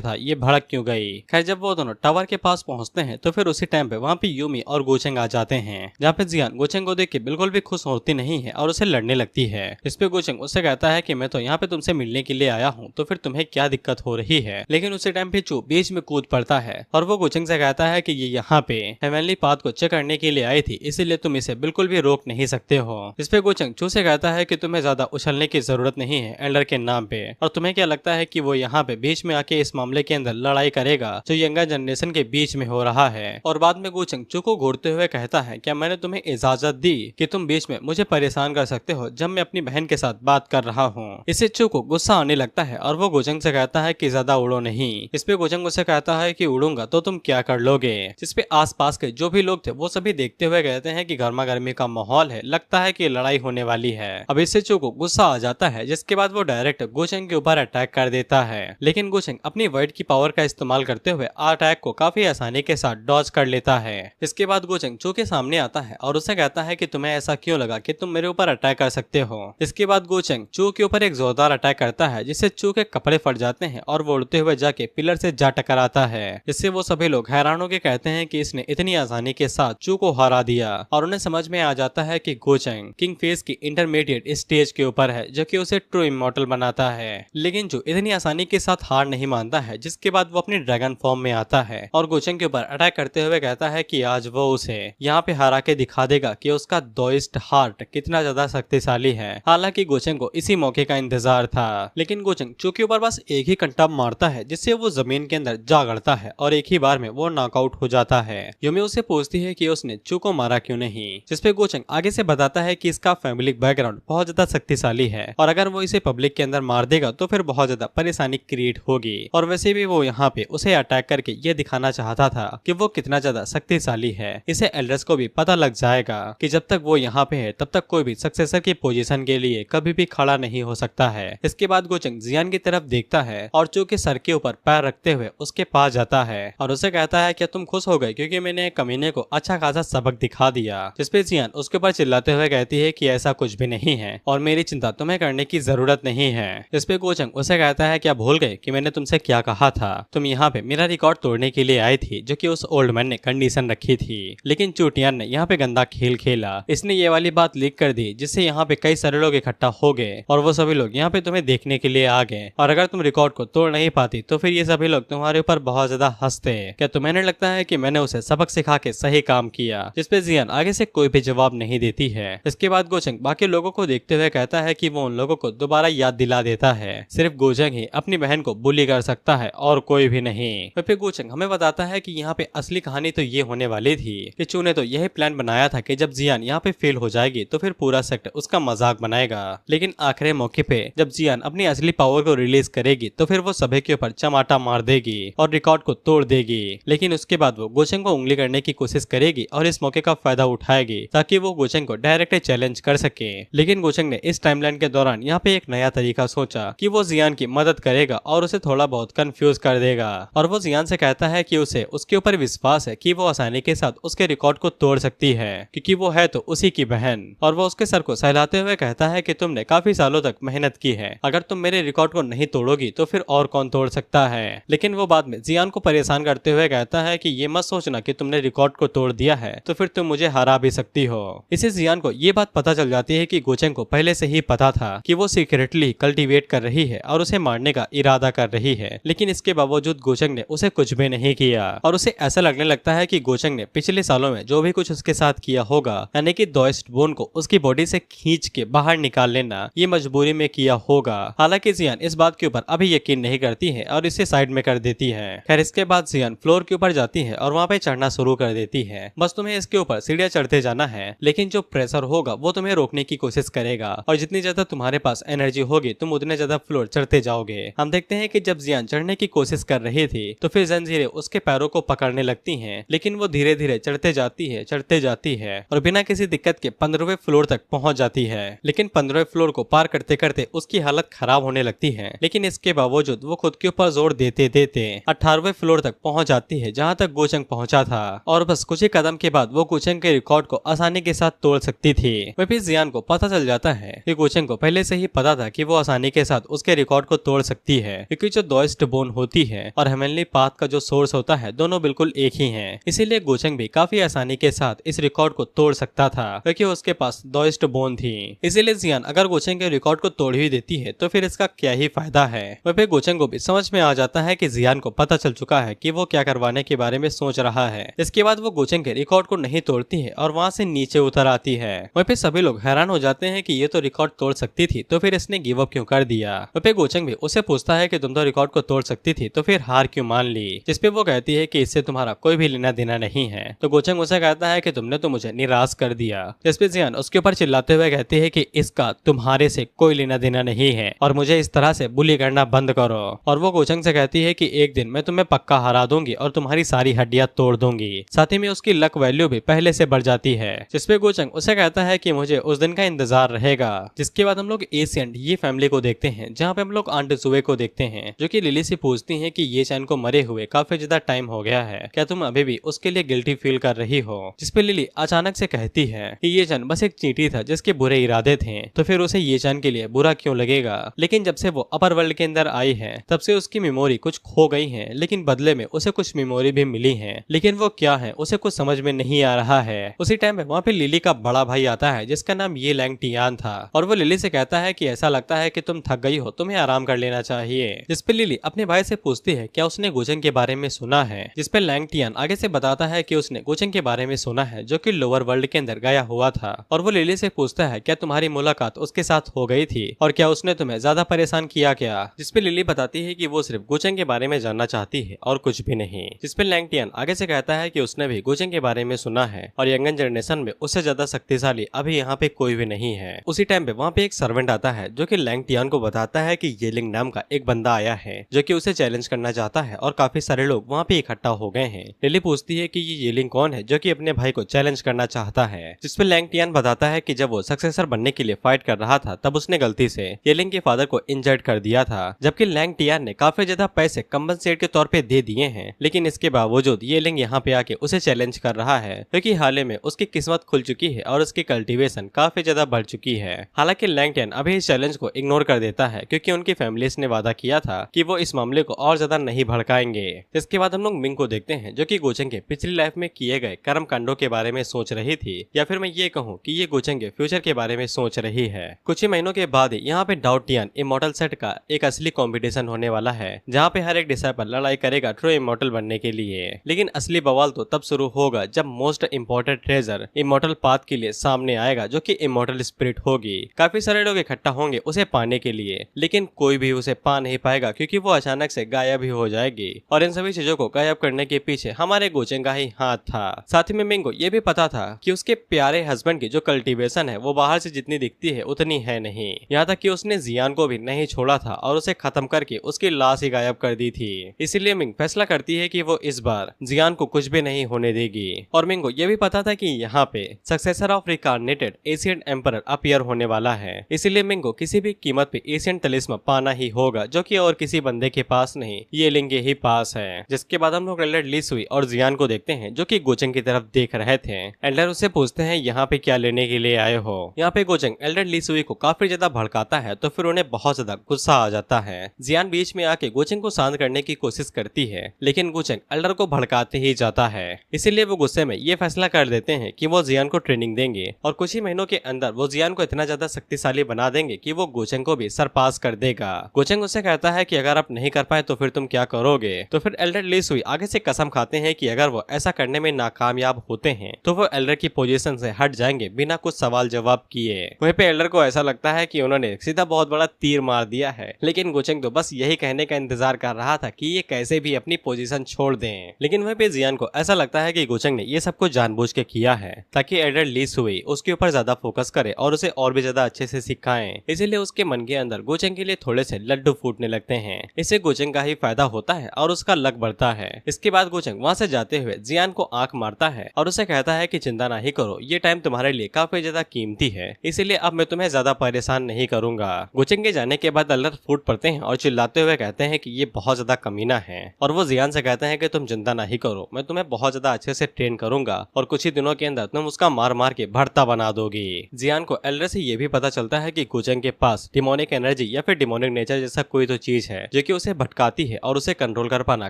था, ये भड़क क्यों गई। खैर जब वो दोनों टावर के पास पहुंचते हैं तो फिर उसी टाइम पे वहाँ पे यूमी और गोचेंग आ जाते हैं, जहाँ पे जियान गोचेंग को देख के बिल्कुल भी खुश होती नहीं है और उसे लड़ने लगती है। इस पे गोचेंग उससे कहता है कि मैं तो यहाँ पे तुमसे मिलने के लिए आया हूँ, तो फिर तुम्हें क्या दिक्कत हो रही है। लेकिन उसी टाइम पे चू बीच में कूद पड़ता है और वो गोचेंग से कहता है कि ये यहाँ पे हेवनली पाथ को चेक करने के लिए आई थी, इसीलिए तुम इसे बिल्कुल भी रोक नहीं सकते हो। इस पे गोचेंग चू से कहता है कि तुम्हें ज्यादा उछलने की जरूरत नहीं है एल्डर के नाम पे, और तुम्हें क्या लगता है कि वो यहाँ पे बीच में आके इस मामले के अंदर लड़ाई करेगा जो यंगर जनरेशन के बीच में हो रहा है। और बाद में गोचेंग चू को घूरते हुए कहता है, क्या मैंने तुम्हें इजाजत दी कि तुम बीच में मुझे परेशान कर सकते हो जब मैं अपनी बहन के साथ बात कर रहा हूँ। इससे चू को गुस्सा आने लगता है और वो गोचेंग से कहता है कि ज्यादा उड़ो नहीं। इस पे गोचेंग उससे कहता है कि उड़ूंगा तो तुम क्या कर लोगे। जिसपे आसपास के जो भी लोग थे वो सभी देखते हुए कहते हैं कि गर्मा गर्मी का माहौल है, लगता है कि लड़ाई होने वाली है। अब इससे चू को गुस्सा आ जाता है, जिसके बाद वो डायरेक्ट गोचेंग के ऊपर अटैक कर देता है, लेकिन गोचेंग अपनी वर्ड की पावर का इस्तेमाल करते हुए अटैक को काफी आसानी के साथ डॉज कर लेता है। इसके बाद गोचेंग चू के सामने आता है और उससे कहता है कि तुम्हें ऐसा क्यों लगा कि तुम मेरे ऊपर अटैक कर सकते हो। इसके बाद गोचेंग चू के ऊपर एक जोरदार अटैक करता है, जिससे चू के कपड़े फट जाते हैं और वो उड़ते हुए जाके पिलर से जा टकराता है। इससे वो सभी लोग हैरान होकर कहते हैं कि इसने इतनी आसानी के साथ चू को हरा दिया, और उन्हें समझ में आ जाता है कि गोचेंग किंग फेस की इंटरमीडिएट स्टेज के ऊपर है, जो कि उसे ट्रू इमॉर्टल बनाता है। लेकिन जो इतनी आसानी के साथ हार नहीं मानता है, जिसके बाद वो अपनी ड्रैगन फॉर्म में आता है और गोचेंग के ऊपर अटैक करते हुए कहता है कि आज वो उसे यहाँ पे हरा के दिखा देगा कि उसका दोइस्ट हार्ट कितना ज्यादा शक्तिशाली है। हालांकि गोचेंग को इसी मौके का इंतजार था, लेकिन गोचेंग चू के ऊपर बस एक ही कंटा मारता है, जिससे वो जमीन के अंदर जा गड़ता है और एक ही बार में वो नॉकआउट हो जाता है। यूमी उससे पूछती है कि उसने चू को मारा क्यों नहीं, जिसपे गोचेंग आगे से बताता है कि इसका फैमिली बैकग्राउंड बहुत ज्यादा शक्तिशाली है और अगर वो इसे पब्लिक के अंदर मार देगा तो फिर बहुत ज्यादा परेशानी क्रिएट होगी। और वैसे भी वो यहाँ पे उसे अटैक करके ये दिखाना चाहता था कि वो कितना ज्यादा शक्तिशाली है। इसे एल्डर्स को भी पता लग जाएगा कि जब तक वो यहाँ पे है तब तक कोई भी सक्सेसर की पोजीशन के लिए कभी भी खड़ा नहीं हो सकता है। इसके बाद गोचेंग जियान की तरफ देखता है और चू के सर के ऊपर पैर रखते हुए उसके पास जाता है और उसे कहता है क्या तुम खुश हो गए क्योंकि मैंने कमीने को अच्छा खासा सबक दिखा दिया। जिसपे जियान उसके ऊपर चिल्लाते हुए कहती है कि ऐसा कुछ भी नहीं है और मेरी चिंता तुम्हें करने की जरूरत नहीं है। इस पे गोचेंग उसे कहता है क्या भूल गए कि मैंने तुमसे क्या कहा था, तुम यहाँ पे मेरा रिकॉर्ड तोड़ने के लिए आई थी जो कि उस ओल्ड मैन ने कंडीशन रखी थी, लेकिन चूटियान ने यहाँ पे गंदा खेल खेला। इसने ये वाली बात लीक कर दी जिससे यहाँ पे कई सारे लोग इकट्ठा हो गए और वो सभी लोग यहाँ पे तुम्हें देखने के लिए आ गए, और अगर तुम रिकॉर्ड को तोड़ नहीं पाती तो फिर ये सभी लोग तुम्हारे ऊपर बहुत ज्यादा हंसते। क्या तुम्हें नहीं लगता है कि मैंने उसे सबक सिखा के सही काम किया। जिसपे जियान आगे से कोई भी जवाब नहीं देती है। इसके बाद गोचेंग बाकी लोगों को देखते हुए कहता है कि वो उन लोगों को दोबारा याद दिला देता है सिर्फ गोचेंग ही अपनी बहन को बुली कर सकता है और कोई भी नहीं। फिर गोचेंग हमें बताता है कि यहाँ पे असली कहानी तो ये होने वाली थी कि चू ने तो यही प्लान बनाया था कि जब जियान यहाँ पे फेल हो जाएगी तो फिर पूरा सेक्टर उसका मजाक बनाएगा, लेकिन आखिरी मौके पे जब जियान अपनी असली पावर को रिलीज करेगी तो फिर वो सभी के ऊपर चमाटा मार देगी और रिकॉर्ड को तोड़ देगी। लेकिन उसके बाद वो गोचेंग को उंगली करने की कोशिश करेगी और इस मौके का फायदा उठाएगी ताकि वो गोचेंग को डायरेक्ट चैलेंज कर सके। लेकिन गोचेंग ने इस टाइमलाइन के दौरान यहाँ पे एक नया तरीका सोचा कि वो जियान की मदद करेगा और उसे थोड़ा बहुत कंफ्यूज कर देगा, और वो जियान से कहता है कि उसे उसके ऊपर विश्वास है कि वो आसानी के साथ उसके रिकॉर्ड को तोड़ सकती है क्योंकि वो है तो उसी की बहन। और वो उसके सर को सहलाते हुए कहता है कि तुमने काफी सालों तक मेहनत की है, अगर तुम मेरे रिकॉर्ड को नहीं तोड़ोगी तो फिर और कौन तोड़ सकता है। लेकिन वो बाद में जियान को परेशान करते हुए कहता है कि ये मत सोचना कि तुमने रिकॉर्ड को तोड़ दिया है तो फिर तुम मुझे हरा भी सकती हो। इसे जियान को ये बात पता चल जाती है कि गोचेंग को पहले से ही पता था कि वो सीक्रेटली कल्टीवेट कर रही है और उसे मारने का इरादा कर रही है, लेकिन इसके बावजूद गोचेंग ने उसे कुछ भी नहीं किया और उसे ऐसा लगने लगता है कि गोचेंग ने पिछले सालों में जो भी कुछ उसके साथ किया होगा, यानी कि दोइस्ट बोन को उसकी बॉडी से खींच के बाहर निकाल लेना, ये मजबूरी में किया होगा। हालांकि जियान इस बात के ऊपर अभी यकीन नहीं करती है और इसे साइड में कर देती है। खैर इसके बाद जियान फ्लोर के ऊपर जाती है और वहाँ पे चढ़ना शुरू कर देती है। बस तुम्हें इसके ऊपर सीढ़ियां चढ़ते जाना है, लेकिन जो प्रेशर होगा वो तुम्हें रोकने की कोशिश करेगा और जितनी ज्यादा तुम्हारे पास एनर्जी होगी तुम उतने ज्यादा फ्लोर चढ़ते जाओगे। हम देखते हैं कि जब जियान चढ़ने की कोशिश कर रही थी तो फिर जंजीरें उसके पैरों को पकड़ने लगती हैं, लेकिन वो धीरे धीरे चढ़ते जाती जाती है, चढ़ते जाती है और बिना किसी दिक्कत के 15वें फ्लोर तक पहुंच जाती है। लेकिन 15वें फ्लोर को पार करते करते उसकी हालत खराब होने लगती है, लेकिन इसके बावजूद वो खुद के ऊपर जोर देते देते 18वें फ्लोर तक पहुंच जाती है, जहां तक गोचंग पहुंचा था। और बस कुछ ही कदम के बाद वो गोचंग के रिकॉर्ड को आसानी के साथ तोड़ सकती थी। वहीं पे जियान को पता चल जाता है कि गोचंग को पहले से ही पता था कि वो आसानी के साथ उसके रिकॉर्ड को तोड़ सकती है, क्योंकि जो दोइस्ट बोन होती है और हेवनली पाथ का जो सोर्स होता है दोनों बिल्कुल एक ही हैं। इसीलिए गोचंग भी काफी आसानी के साथ इस रिकॉर्ड को तोड़ सकता था, क्योंकि उसके पास दोइस्ट बोन थी। इसीलिए जियान अगर गोचंग के रिकॉर्ड को तोड़ ही देती है तो फिर इसका क्या ही फायदा है। वहीं पे गोचंग को भी समझ में आ जाता है कि जियान को पता चल चुका है कि वो क्या करवाने के बारे में सोच रहा है। इसके बाद वो गोचंग के रिकॉर्ड को नहीं तोड़ती है और वहाँ से नीचे उतर आती है। वहीं पे सभी लोग हैरान हो जाते हैं कि ये तो रिकॉर्ड तोड़ सकती थी, तो फिर इसने गिव अप क्यों कर दिया। वहीं पे गोचंग भी उसे पूछता है कि तुम तो रिकॉर्ड को तोड़ सकती थी, तो फिर हार क्यों मान ली। जिसपे वो कहती है कि इससे तुम्हारा कोई भी लेना देना नहीं है। तो गोचंग उसे कहता है कि तुमने तो मुझे निराश कर दिया। जिसपे जियान उसके ऊपर चिल्लाते हुए कहती है कि इसका तुम्हारे से कोई लेना देना नहीं है और मुझे इस तरह से बुली करना बंद करो। और वो गोचंग से कहती है कि एक दिन मैं तुम्हें पक्का हरा दूंगी और तुम्हारी सारी हड्डियां तोड़ दूंगी। साथ ही में उसकी लक वैल्यू भी पहले से बढ़ जाती है। जिसपे गोचंग उसे कहता है कि मुझे उस दिन का इंतजार रहेगा। जिसके बाद हम लोग एशियन ये फैमिली को देखते हैं, जहाँ पे हम लोग आंट जुए को देखते हैं, जो कि लिली से पूछती हैं कि ये चैन को मरे हुए काफी ज्यादा टाइम हो गया है, क्या तुम अभी भी उसके लिए गिल्टी फील कर रही हो। जिसपे लिली अचानक से कहती है कि ये चैन बस एक चींटी था जिसके बुरे इरादे थे, तो फिर उसे ये चैन के लिए बुरा क्यों लगेगा। लेकिन जब से वो अपर वर्ल्ड के अंदर आई है तब से उसकी मेमोरी कुछ खो गई है, लेकिन बदले में उसे कुछ मेमोरी भी मिली है, लेकिन वो क्या है उसे कुछ समझ में नहीं आ रहा है। उसी टाइम पे वहाँ पे लिली का बड़ा भाई आता है जिसका नाम ये लैंग टियान था, और वो लिली से कहता है कि ऐसा लगता है कि तुम थक गई हो, तुम्हें आराम कर लेना चाहिए। जिसपे लिली अपने भाई से पूछती है क्या उसने गोचंग के बारे में सुना है। जिसपे लैंग टियान आगे से बताता है कि उसने गोचंग के बारे में सुना है, जो कि लोअर वर्ल्ड के अंदर गया हुआ था। और वो लिली से पूछता है क्या तुम्हारी मुलाकात उसके साथ हो गई थी और क्या उसने तुम्हें ज्यादा परेशान किया क्या। जिसपे लिली बताती है कि वो सिर्फ गोचंग के बारे में जानना चाहती है और कुछ भी नहीं। जिसपे लैंग टियान आगे से कहता है कि उसने भी गोचंग के बारे में सुना है और यंगन जनरेशन में उससे ज्यादा शक्तिशाली अभी यहाँ पे कोई भी नहीं है। उसी टाइम पे वहाँ पे एक सर्वेंट आता है जो कि लैंग टियान को बताता है कि येलिंग नाम का एक बंदा आया है जो कि उसे चैलेंज करना चाहता है और काफी सारे लोग वहाँ पे इकट्ठा हो गए हैं। लिली पूछती है कि ये येलिंग कौन है जो कि अपने भाई को चैलेंज करना चाहता है। जिसपे लैंग टियान बताता है कि जब वो सक्सेसर बनने के लिए फाइट कर रहा था तब उसने गलती से येलिंग के फादर को इंजर्ड कर दिया था, जबकि लैंग टियान ने काफी ज्यादा पैसे कंपनसेट के तौर पे दे दिए हैं। लेकिन इसके बावजूद येलिंग यहाँ पे आके उसे चैलेंज कर रहा है, क्योंकि हाल ही में उसकी किस्मत खुल चुकी है और उसकी कल्टीवेशन काफी ज्यादा बढ़ चुकी है। हालांकि लैंग टियान अभी इस चैलेंज को इग्नोर कर देता है, क्योंकि उनकी फैमिलीज ने वादा किया था कि वो इस मामले को और ज्यादा नहीं भड़काएंगे। इसके बाद हम लोग मिंग को देखते हैं जो कि गोचंग के पिछली लाइफ में किए गए कर्म कांडों के बारे में सोच रही थी, या फिर मैं ये कहूँ कि ये गोचंग के फ्यूचर के बारे में सोच रही है। कुछ ही महीनों के बाद यहाँ पे डाउ टियान इमॉर्टल सेट का एक असली कंपटीशन होने वाला है, जहाँ पे हर एक डिसाइपल लड़ाई करेगा ट्रू इमॉर्टल बनने के लिए। लेकिन असली बवाल तो तब शुरू होगा जब most important treasure immortal path के लिए सामने आएगा, जो कि इमॉर्टल स्पिरिट होगी। काफी सारे लोग इकट्ठा होंगे उसे पाने के लिए, लेकिन कोई भी उसे पा नहीं पाएगा क्योंकि वो अचानक से गायब ही हो जाएगी। और इन सभी चीजों को गायब करने के पीछे हमारे गोचंग का ही हाथ था। साथ ही में मिंग को ये भी पता था कि उसके प्यारे हस्बैंड की जो कल्टीवेशन है वो बाहर से जितनी दिखती है उतनी है नहीं। यहाँ तक कि उसने जियान को भी नहीं छोड़ा था और उसे खत्म करके उसकी लाश ही गायब कर दी थी। इसीलिए मिंग फैसला करती है कि वो इस बार जियान को कुछ भी नहीं होने देगी। और मिंग को ये भी पता था कि यहाँ पे successor of reincarnated Asian emperor appear होने वाला है। इसीलिए मिंग को किसी भी कीमत पे एशियन तलिस्मा पाना ही होगा, जो कि और किसी बंदे के पास नहीं, ये लिंग के ही पास है। जिसके बाद हम लोग एल्डर ली सुई और जियान को देखते हैं जो कि गोचंग की तरफ देख रहे थे। एल्डर उससे पूछते हैं यहाँ पे क्या लेने के लिए आए हो। यहाँ पे गोचंग एल्डर ली सुई को काफी ज्यादा भड़काता है, तो फिर उन्हें बहुत ज्यादा गुस्सा आ जाता है। जियान बीच में आके गोचंग को शांत करने की कोशिश करती है, लेकिन गोचंग एल्डर को भड़काते ही जाता है। इसीलिए वो गुस्से में ये फैसला कर देते हैं कि वो जियान को ट्रेनिंग देंगे और कुछ ही महीनों के अंदर वो जियान को इतना ज्यादा शक्तिशाली बना देंगे कि वो गोचंग को भी सरपास कर देगा। गोचंग उससे कहता है कि अगर आप नहीं कर पाए तो फिर तुम क्या करोगे। तो फिर एल्डर ली सुई आगे से कसम खाते हैं कि अगर वो ऐसा करने में नाकामयाब होते हैं तो वो एल्डर की पोजीशन से हट जाएंगे बिना कुछ सवाल जवाब किए। वहीं पे एल्डर को ऐसा लगता है कि उन्होंने सीधा बहुत बड़ा तीर मार दिया है, लेकिन गोचंग तो बस यही कहने का इंतजार कर रहा था कि ये कैसे भी अपनी पोजीशन छोड़ दें। लेकिन वहीं पे जियान को ऐसा लगता है कि गोचंग ने ये सब कुछ जानबूझ के किया है ताकि एल्डर ली सुई उसके ऊपर ज्यादा फोकस करे और उसे और भी ज्यादा अच्छे से सिखाएं। इसीलिए उसके मन के अंदर गोचंग के लिए थोड़े से लड्डू फूटने लगते हैं। इससे गोचंग का ही फायदा होता है और उसका लक बढ़ता है। इसके बाद गोचंग वहाँ से जाते हुए जियान को आंख मारता है और उसे कहता है कि चिंता नहीं करो, ये टाइम तुम्हारे लिए काफी ज्यादा कीमती है, इसीलिए अब मैं तुम्हें ज्यादा परेशान नहीं करूंगा। गुचेंग के जाने के बाद एल्डर फूट पड़ते हैं और चिल्लाते हुए कहते हैं कि ये बहुत ज्यादा कमीना है, और वो जियान से कहते हैं कि तुम चिंता नहीं करो, मैं तुम्हें बहुत ज्यादा अच्छे से ट्रेन करूंगा और कुछ ही दिनों के अंदर तुम उसका मार मार के भरता बना दोगी। जियान को एल्डर से ये भी पता चलता है कि गुचेंग के पास डिमोनिक एनर्जी या फिर डिमोनिक नेचर जैसा कोई तो चीज है जो कि उसे भटकाती है और उसे कंट्रोल कर पाना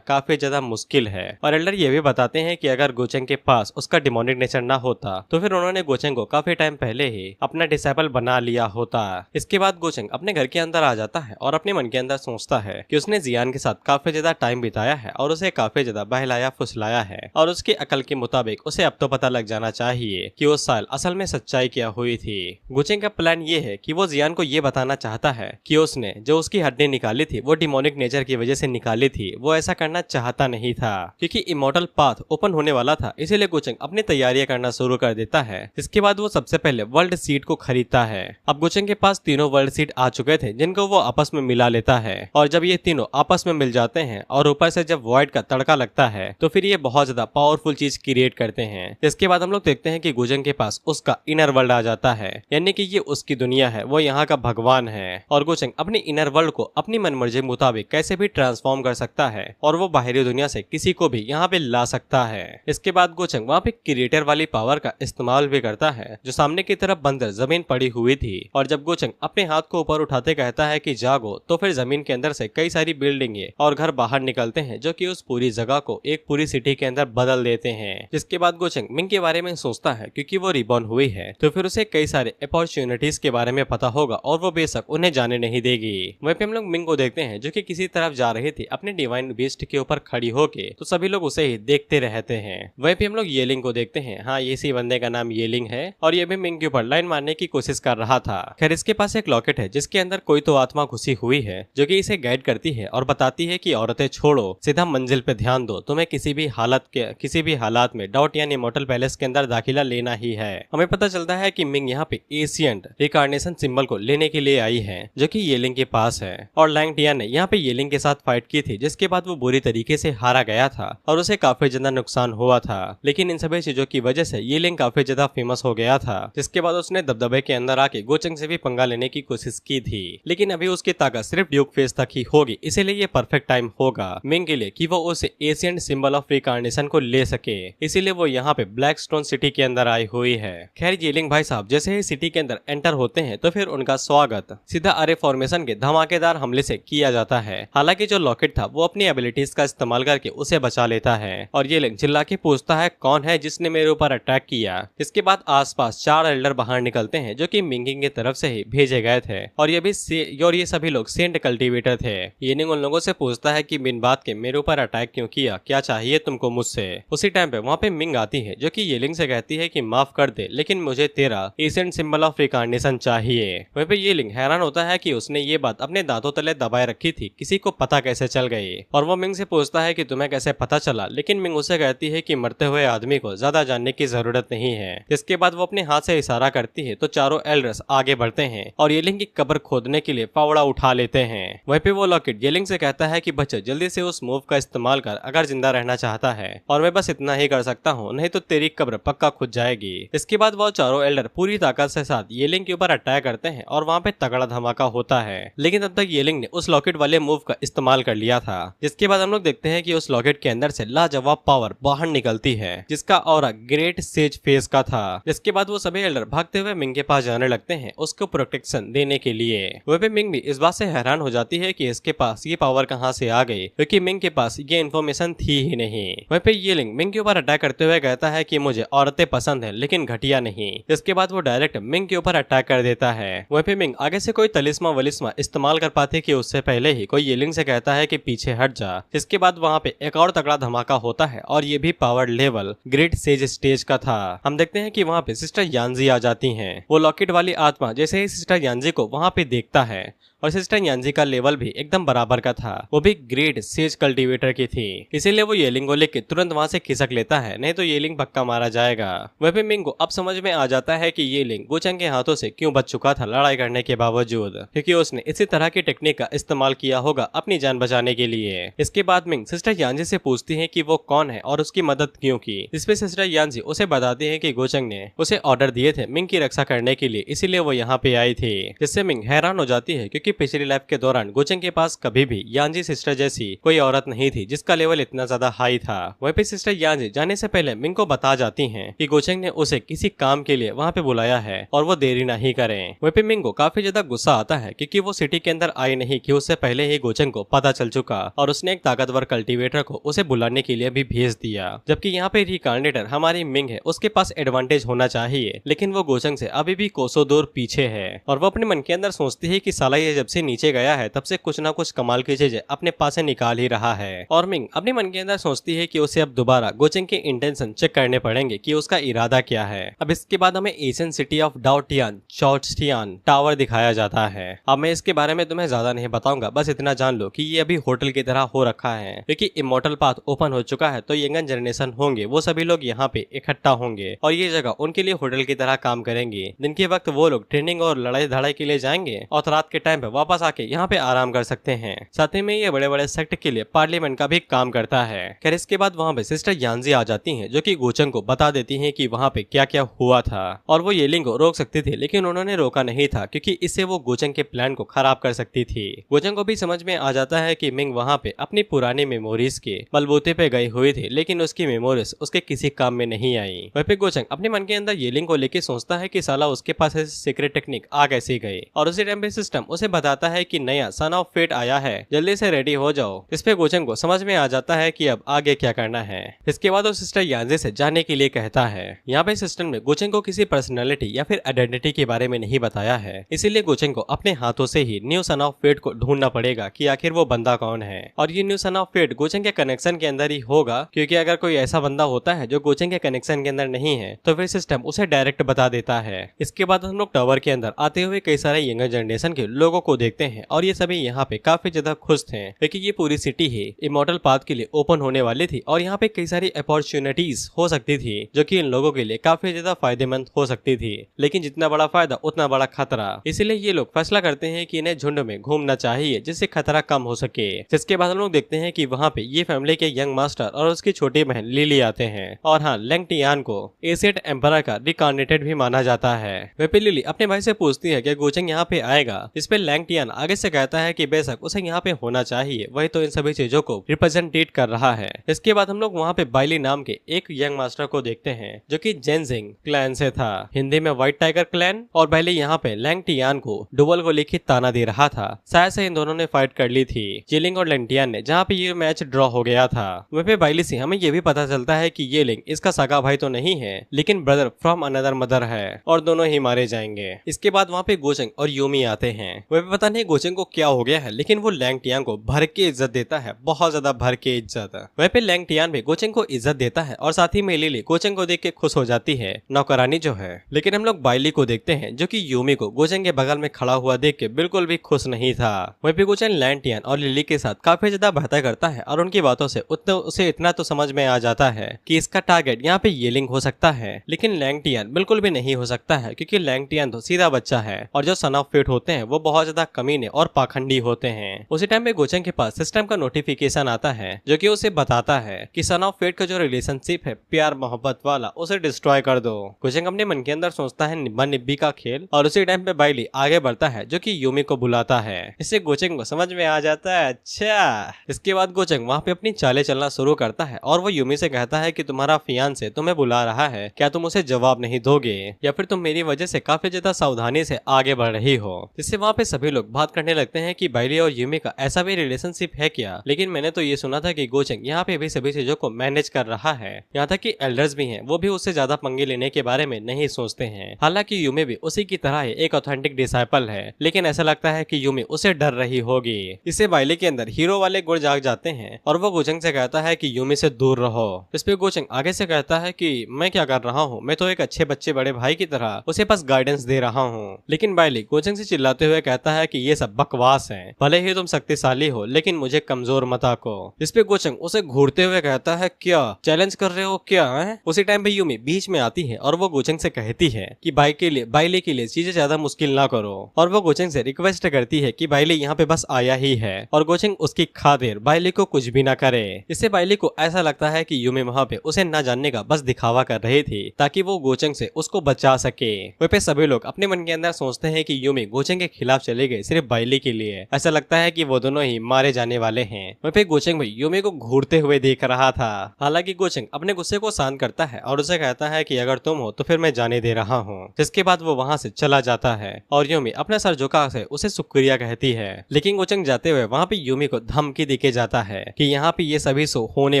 काफी ज्यादा मुश्किल है। और एल्डर ये भी बताते हैं कि अगर गुचेंग के पास उसका डिमोनिक नेचर ना होता तो फिर उन्होंने गुचेंग को काफी टाइम पहले ही अपना डिसेबल बना लिया होता। इसके बाद गुचेंग अपने घर के अंदर आ जाता है और अपने मन के अंदर सोचता है कि उसने जियान के साथ काफी ज्यादा टाइम बिताया है और उसे काफी ज्यादा बहलाया फुसलाया है, और उसकी अकल के मुताबिक उसे अब तो पता लग जाना चाहिए कि उस साल असल में सच्चाई क्या हुई थी। गुचेंग का प्लान ये है कि वो जियान को ये बताना चाहता है कि उसने जो उसकी हड्डी निकाली थी वो डिमोनिक नेचर की वजह से निकाली थी, वो ऐसा करना चाहता नहीं था क्योंकि इमोर्टल पाथ ओपन होने वाला था, इसीलिए गुचेंग अपनी तैयारियां करना शुरू कर देता है। इसके बाद वो सबसे पहले वर्ल्ड सीट को खरीदता है। अब गुचेंग के पास तीनों वर्ल्ड सीट आ चुके थे जिनको वो आपस में मिला लेता है, और जब ये तीनों आपस में मिल जाते हैं और ऊपर से जब वॉइड का तड़का लगता है तो फिर ये बहुत ज्यादा पावरफुल चीज क्रिएट करते हैं। इसके बाद हम लोग देखते हैं कि गुचेंग के पास उसका इनर वर्ल्ड आ जाता है, यानी कि ये उसकी दुनिया है, वो यहाँ का भगवान है, और गुचेंग अपनी इनर वर्ल्ड को अपनी मनमर्जी मुताबिक कैसे भी ट्रांसफॉर्म कर सकता है और वो बाहरी दुनिया से किसी को भी यहाँ पे ला सकता है। इसके बाद गुचेंग वहाँ पे क्रिएटर वाली पावर का इस्तेमाल भी करता है जो सामने की तरफ बंदर जमीन पड़ी हुई थी, और जब गुचेंग अपने हाथ को ऊपर उठाते कहता है कि जागो, तो फिर जमीन के अंदर से कई सारी बिल्डिंगें और घर बाहर निकलते हैं जो कि उस पूरी जगह को एक पूरी सिटी के अंदर बदल देते हैं। जिसके बाद गुचेंग मिंग के बारे में सोचता है क्योंकि वो रिबॉर्न हुई है तो फिर उसे कई सारे अपॉर्चुनिटीज के बारे में पता होगा और वो बेशक उन्हें जाने नहीं देगी। वहीं पे हम लोग मिंग को देखते हैं जो कि किसी तरफ जा रही थी अपने डिवाइन बीस्ट के ऊपर खड़ी होके, तो सभी लोग उसे ही देखते रहते हैं। वहीं पे हम लोग येलिंग को देखते हैं। हाँ, इसी बंदे का नाम येलिंग है और ये भी मिंग के ऊपर लाइन मारने की कोशिश कर रहा था। खैर इसके पास एक लॉकेट है जिसके अंदर कोई तो आत्मा घुसी हुई है जो कि इसे गाइड करती है और बताती है कि औरतें छोड़ो, सीधा मंजिल पे ध्यान दो, तुम्हें किसी भी हालात में डॉट यानी इमॉर्टल पैलेस के अंदर दाखिला लेना ही है। हमें पता चलता है कि मिंग यहाँ पे एशियंट रिकार्नेशन सिंबल को लेने के लिए आई है जो कि येलिंग के पास है, और लैंग टिया ने यहाँ पे येलिंग के साथ फाइट की थी जिसके बाद वो बुरी तरीके से हारा गया था और उसे काफी ज्यादा नुकसान हुआ था। लेकिन इन सभी चीजों की वजह से येलिंग काफी ज्यादा फेमस हो गया था, जिसके बाद उसने दबदबे के अंदर आके गुचेंग से भी पंगा लेने की कोशिश की थी। लेकिन अभी उसकी ताकत सिर्फ ड्यूक फेस तक ही होगी, इसीलिए ये परफेक्ट टाइम होगा मिंग के लिए कि वो उस एशियंट सिंबल ऑफ रिकार्नेशन को ले सके, इसीलिए वो यहाँ पे ब्लैक स्टोन सिटी के अंदर आई हुई है। खैर येलिंग भाई साहब जैसे ही सिटी के अंदर एंटर होते हैं तो फिर उनका स्वागत सीधा अरे फॉर्मेशन के धमाकेदार हमले से किया जाता है। हालांकि जो लॉकेट था वो अपनी एबिलिटीज का इस्तेमाल करके उसे बचा लेता है और येलिंग चिल्ला के पूछता है कौन है जिसने मेरे ऊपर अटैक किया। इसके बाद आसपास 4 एल्डर बाहर निकलते हैं जो कि मिंगिंग की तरफ से ही भेजे गए थे और ये सभी लोग सेंट कल्टीवेटर थे। येलिंग उन लोगों से पूछता है कि बिन बात के मेरे ऊपर अटैक क्यों किया, क्या चाहिए तुमको मुझसे। उसी टाइम पे वहाँ पे मिंग आती है जो कि येलिंग से कहती है कि माफ कर दे लेकिन मुझे तेरा एशियंट सिंबल ऑफ रिकार्नेशन चाहिए। वहीं पे येलिंग हैरान होता है कि उसने ये बात अपने दांतों तले दबाए रखी थी, किसी को पता कैसे चल गई, और वो मिंग से पूछता है कि तुम्हें कैसे पता चला, लेकिन मिंग उसे कहती है कि मरते हुए आदमी को ज्यादा जानने की जरूरत नहीं है। इसके बाद वो अपने हाथ से इशारा करती है तो चारों एल्डर्स आगे बढ़ते हैं और येलिंग की कब्र खोदने के लिए फावड़ा उठा लेते हैं। वहीं पे वो लॉकेट येलिंग से कहता है कि बच्चे जल्दी से उस मूव का इस्तेमाल कर अगर जिंदा रहना चाहता है, और मैं बस इतना ही कर सकता हूँ, नहीं तो तेरी कब्र पक्का खुद जाएगी। इसके बाद वो चारों एल्डर पूरी ताकत से साथ येलिंग के ऊपर अटैक करते हैं और वहाँ पे तगड़ा धमाका होता है, लेकिन तब तक येलिंग ने उस लॉकेट वाले मूव का इस्तेमाल कर लिया था। जिसके बाद हम लोग देखते हैं कि उस लॉकेट के अंदर से लाजवाब पावर बाहर निकलती है जिसका ऑरा ग्रेट सेज फेस का था। जिसके बाद वो सभी एल्डर भागते हुए मिंग के पास जाने लगते हैं उसको प्रोटेक्शन देने के लिए। वह भी मिंग भी इस बात से हैरान हो जाती है कि इसके पास ये पावर कहाँ से आ गई, क्योंकि मिंग के पास ये इन्फॉर्मेशन थी ही नहीं। वहीं पे येलिंग मिंग के ऊपर अटैक करते हुए कहता है कि मुझे औरतें पसंद है लेकिन घटिया नहीं। इसके बाद वो डायरेक्ट मिंग के ऊपर अटैक कर देता है। वहीं पे मिंग आगे से कोई तलिस्मा वलिस्मा इस्तेमाल कर पाते कि उससे पहले ही कोई येलिंग से कहता है कि पीछे हट जा। इसके बाद वहाँ पे एक और तगड़ा धमाका होता है और ये भी power level great sage stage का था। हम देखते हैं कि वहाँ पे सिस्टर यांजी आ जाती हैं। वो लॉकेट वाली आत्मा जैसे ही सिस्टर यांजी को वहाँ पे देखता है, और सिस्टर यांजी का लेवल भी एकदम बराबर का था, वो भी ग्रेट सेज कल्टीवेटर की थी, इसीलिए वो येलिंग को लेके तुरंत वहाँ से खिसक लेता है, नहीं तो येलिंग पक्का मारा जाएगा। वह भी मिंग को अब समझ में आ जाता है कि येलिंग गुचेंग के हाथों से क्यों बच चुका था लड़ाई करने के बावजूद, क्योंकि उसने इसी तरह की टेक्निक का इस्तेमाल किया होगा अपनी जान बचाने के लिए। इसके बाद मिंग सिस्टर यांजी से पूछती है कि वो कौन है और उसकी मदद क्यों की। की, जिसपे सिस्टर यांजी उसे बताती है कि गोचंग ने उसे ऑर्डर दिए थे मिंग की रक्षा करने के लिए, इसीलिए वो यहाँ पे आई थी। जिससे मिंग हैरान हो जाती है क्योंकि पिछली लाइफ के दौरान गोचंग के पास कभी भी यांजी सिस्टर जैसी कोई औरत नहीं थी जिसका लेवल इतना ज्यादा हाई था। वहीं पे सिस्टर यांजी जाने से पहले मिंग को बता जाती हैं कि गोचंग ने उसे किसी काम के लिए वहाँ पे बुलाया है और वो देरी नहीं करें। वहीं पे मिंग को काफी ज्यादा गुस्सा आता है क्योंकि वो सिटी के अंदर आई नहीं कि उससे पहले ही गोचंग को पता चल चुका और उसने एक ताकतवर कल्टीवेटर को उसे बुलाने के लिए भी भेज दिया। जबकि यहाँ पे रिकार्डिनेटर हमारी मिंग है, उसके पास एडवांटेज होना चाहिए, लेकिन वो गोचंग से अभी भी कोसों दूर पीछे है और वो अपने मन के अंदर सोचती है कि साला ये जब से नीचे गया है तब से कुछ ना कुछ कमाल की चीजें अपने पास से निकाल ही रहा है। और मिंग अपने मन के अंदर सोचती है कि उसे अब दोबारा गोचंग के इंटेंशन चेक करने पड़ेंगे कि उसका इरादा क्या है। अब इसके बाद हमें एशियन सिटी ऑफ डाओटियान चॉर्ट्सटियान टावर दिखाया जाता है। अब मैं इसके बारे में तुम्हें ज्यादा नहीं बताऊंगा, बस इतना जान लो कि ये अभी होटल की तरह हो रखा है क्योंकि इमोर्टल पाथ ओपन हो चुका है, तो यंगन जनरेशन होंगे वो सभी लोग यहाँ पे इकट्ठा होंगे और ये जगह उनके लिए होटल की तरह काम करेंगी। दिन के वक्त वो लोग ट्रेनिंग और लड़ाई धड़ाई के लिए जाएंगे और रात के टाइम पे वापस आके यहाँ पे आराम कर सकते हैं। साथ ही में ये बड़े बड़े सेक्ट के लिए पार्लियामेंट का भी काम करता है। खैर इसके बाद वहाँ पे सिस्टर यांजी आ जाती हैं जो कि गोचंग को बता देती हैं कि वहाँ पे क्या क्या हुआ था और वो येलिंग को रोक सकती थी, लेकिन उन्होंने रोका नहीं था क्योंकि इससे वो गोचंग के प्लान को खराब कर सकती थी। गोचंग को भी समझ में आ जाता है कि मिंग वहाँ पे अपनी पुरानी मेमोरीज के बलबूते पे गई हुई थी, लेकिन उसकी मेमोरीज उसके किसी काम में नहीं आई। वहीं पे गोचंग अपने मन के अंदर येलिंग को लेके सोचता है कि साला उसके पास ऐसी सीक्रेट टेक्निक आ कैसी गई और उसी टाइम पे सिस्टम उसे बताता है कि नया सन ऑफ फेट आया है, जल्दी से रेडी हो जाओ। इस पे गोचंग को समझ में आ जाता है कि अब आगे क्या करना है। इसके बाद वो सिस्टर यांजे से जाने के लिए कहता है। यहाँ पे सिस्टम ने गोचंग को किसी पर्सनैलिटी या फिर आइडेंटिटी के बारे में नहीं बताया है, इसीलिए गोचंग को अपने हाथों से ही न्यू सन ऑफ फेट को ढूंढना पड़ेगा कि आखिर वो बंदा कौन है। और ये न्यू सन ऑफ फेट गोचंग के कनेक्शन के अंदर ही होगा, क्योंकि अगर कोई ऐसा बंदा होता है जो गोचंग के कनेक्शन के अंदर नहीं है तो फिर सिस्टम उसे डायरेक्ट बता देता है। इसके बाद हम लोग टावर के अंदर आते हुए कई सारे यंगर जनरेशन के लोगों को देखते हैं और ये सभी यहाँ पे काफी ज्यादा खुश थे क्योंकि ये पूरी सिटी ही इमॉर्टल पाथ के लिए ओपन होने वाली थी और यहाँ पे कई सारी अपॉर्चुनिटीज हो सकती थी जो कि इन लोगों के लिए काफी ज्यादा फायदेमंद हो सकती थी, लेकिन जितना बड़ा फायदा उतना बड़ा खतरा। इसीलिए ये लोग फैसला करते हैं कि इन्हें झुंड में घूमना चाहिए जिससे खतरा कम हो सके। जिसके बाद हम लोग देखते हैं कि वहाँ पे ये फैमिली के यंग मास्टर और उसकी छोटी बहन लिली आते हैं और हाँ, लैंगटियान को एशियट एम्परर का रिकार्डिनेटेड भी माना जाता है। वह पे लिली अपने भाई से पूछती है कि गोचंग यहाँ पे आएगा, इस पे लैंगटियान आगे से कहता है कि बेशक उसे यहाँ पे होना चाहिए, वही तो इन सभी चीजों को रिप्रेजेंटेट कर रहा है। इसके बाद हम लोग वहाँ पे बाइली नाम के एक यंग मास्टर को देखते हैं जो कि जेनजिंग क्लैन से था, हिंदी में व्हाइट टाइगर क्लैन। और बाइली यहाँ पे लैंगटियान को डुबल को लिखित ताना दे रहा था, शायद से इन दोनों ने फाइट कर ली थी येलिंग और लैंगटियान ने, जहाँ पे ये मैच ड्रॉ हो गया था। वहीं पे बाइली से हमें ये भी पता चलता है कि येलिंग इसका सगा भाई तो नहीं है, लेकिन ब्रदर फ्रॉम अनदर मदर है और दोनों ही मारे जाएंगे। इसके बाद वहाँ पे गोचंग और यूमी आते हैं। वह पता नहीं गोचंग को क्या हो गया है, लेकिन वो लैंगटियान को भर के इज्जत देता है, बहुत ज्यादा भर के इज्जत। वह पे लैंगटियान भी गोचंग को इज्जत देता है और साथ ही में लिली गोचंग को देख के खुश हो जाती है, नौकरानी जो है। लेकिन हम लोग बाइली को देखते हैं जो कि यूमी को गोचंग के बगल में खड़ा हुआ देख के बिल्कुल भी खुश नहीं था। वह पे गोचंग लैंगटियान और लिली के साथ काफी ज्यादा बातें करता है और उनकी बातों से उसे इतना तो समझ में आ जाता है कि इसका टारगेट यहाँ पे येलिंग हो सकता है, लेकिन लैंगटियान बिल्कुल भी नहीं हो सकता है क्योंकि लैंगटियान तो सीधा बच्चा है और जो सन ऑफ फेट होते हैं वो बहुत ज्यादा कमीने और पाखंडी होते हैं। उसी टाइम पे गोचंग के पास सिस्टम का नोटिफिकेशन आता है जो कि उसे बताता है कि सन ऑफ फेट का जो रिलेशनशिप है प्यार मोहब्बत वाला, उसे डिस्ट्रॉय कर दो। गोचंग अपने मन के अंदर सोचता है निब्बा निब्बी का खेल और उसी टाइम पे बाइली आगे बढ़ता है जो कि यूमी को बुलाता है। इससे गोचंग को समझ में आ जाता है, अच्छा। इसके बाद गोचंग वहाँ पे अपनी चालें चलना शुरू करता है और वो यूमी से कहता है कि तुम्हारा फियांसे तुम्हें बुला रहा है, क्या तुम उसे जवाब नहीं दोगे या फिर तुम मेरी वजह से काफी ज्यादा सावधानी से आगे बढ़ रही हो। जिससे वहाँ पे सभी लोग बात करने लगते हैं कि बाइली और यूमी का ऐसा भी रिलेशनशिप है क्या, लेकिन मैंने तो ये सुना था कि गोचंग यहाँ पे भी सभी चीजों को मैनेज कर रहा है, यहाँ तक कि एल्डर्स भी हैं वो भी उससे ज्यादा पंगे लेने के बारे में नहीं सोचते हैं। हालांकि यूमी भी उसी की तरह एक ऑथेंटिक डिसाइपल है, लेकिन ऐसा लगता है कि यूमी उसे डर रही होगी। इससे बाइली के अंदर हीरो वाले गुण जाग जाते हैं और वो गोचंग से कहता है कि यूमी से दूर रहो। इस पे गोचंग आगे से कहता है कि मैं क्या कर रहा हूँ, मैं तो एक अच्छे बच्चे बड़े भाई की तरह उसे बस गाइडेंस दे रहा हूँ। लेकिन बाइली गोचंग से चिल्लाते हुए कहता है कि ये सब बकवास है, भले ही तुम शक्तिशाली हो लेकिन मुझे कमजोर मत आको। इस पे गोचंग उसे घूरते हुए कहता है क्या चैलेंज कर रहे हो क्या है? उसी टाइम पे यूमी बीच में आती है और वो गोचंग से कहती है कि बाइली के लिए चीजें ज्यादा मुश्किल ना करो और वो गोचंग से रिक्वेस्ट करती है कि बाइली यहाँ पे बस आया ही है और गोचंग उसकी खातिर बाइली को कुछ भी ना करे। इससे बाइली को ऐसा लगता है कि यूमी वहाँ पे उसे न जानने का बस दिखावा कर रही थी ताकि वो गोचंग से उसको बचा सके। वहीं पे सभी लोग अपने मन के अंदर सोचते हैं कि यूमी गोचंग के खिलाफ चले गए सिर्फ बाइली के लिए। ऐसा लगता है कि वो दोनों ही मारे जाने वाले हैं। वहीं पे गोचंग भी यूमी को घूरते हुए देख रहा था। हालांकि गोचंग अपने गुस्से को शांत करता है और उसे कहता है कि अगर तुम हो तो फिर मैं जाने दे रहा हूँ। जिसके बाद वो वहाँ से चला जाता है और यूमी अपना सर झुका से उसे शुक्रिया कहती है। लेकिन गोचंग जाते हुए वहाँ पे यूमी को धमकी देके जाता है कि यहाँ पे ये सभी शो होने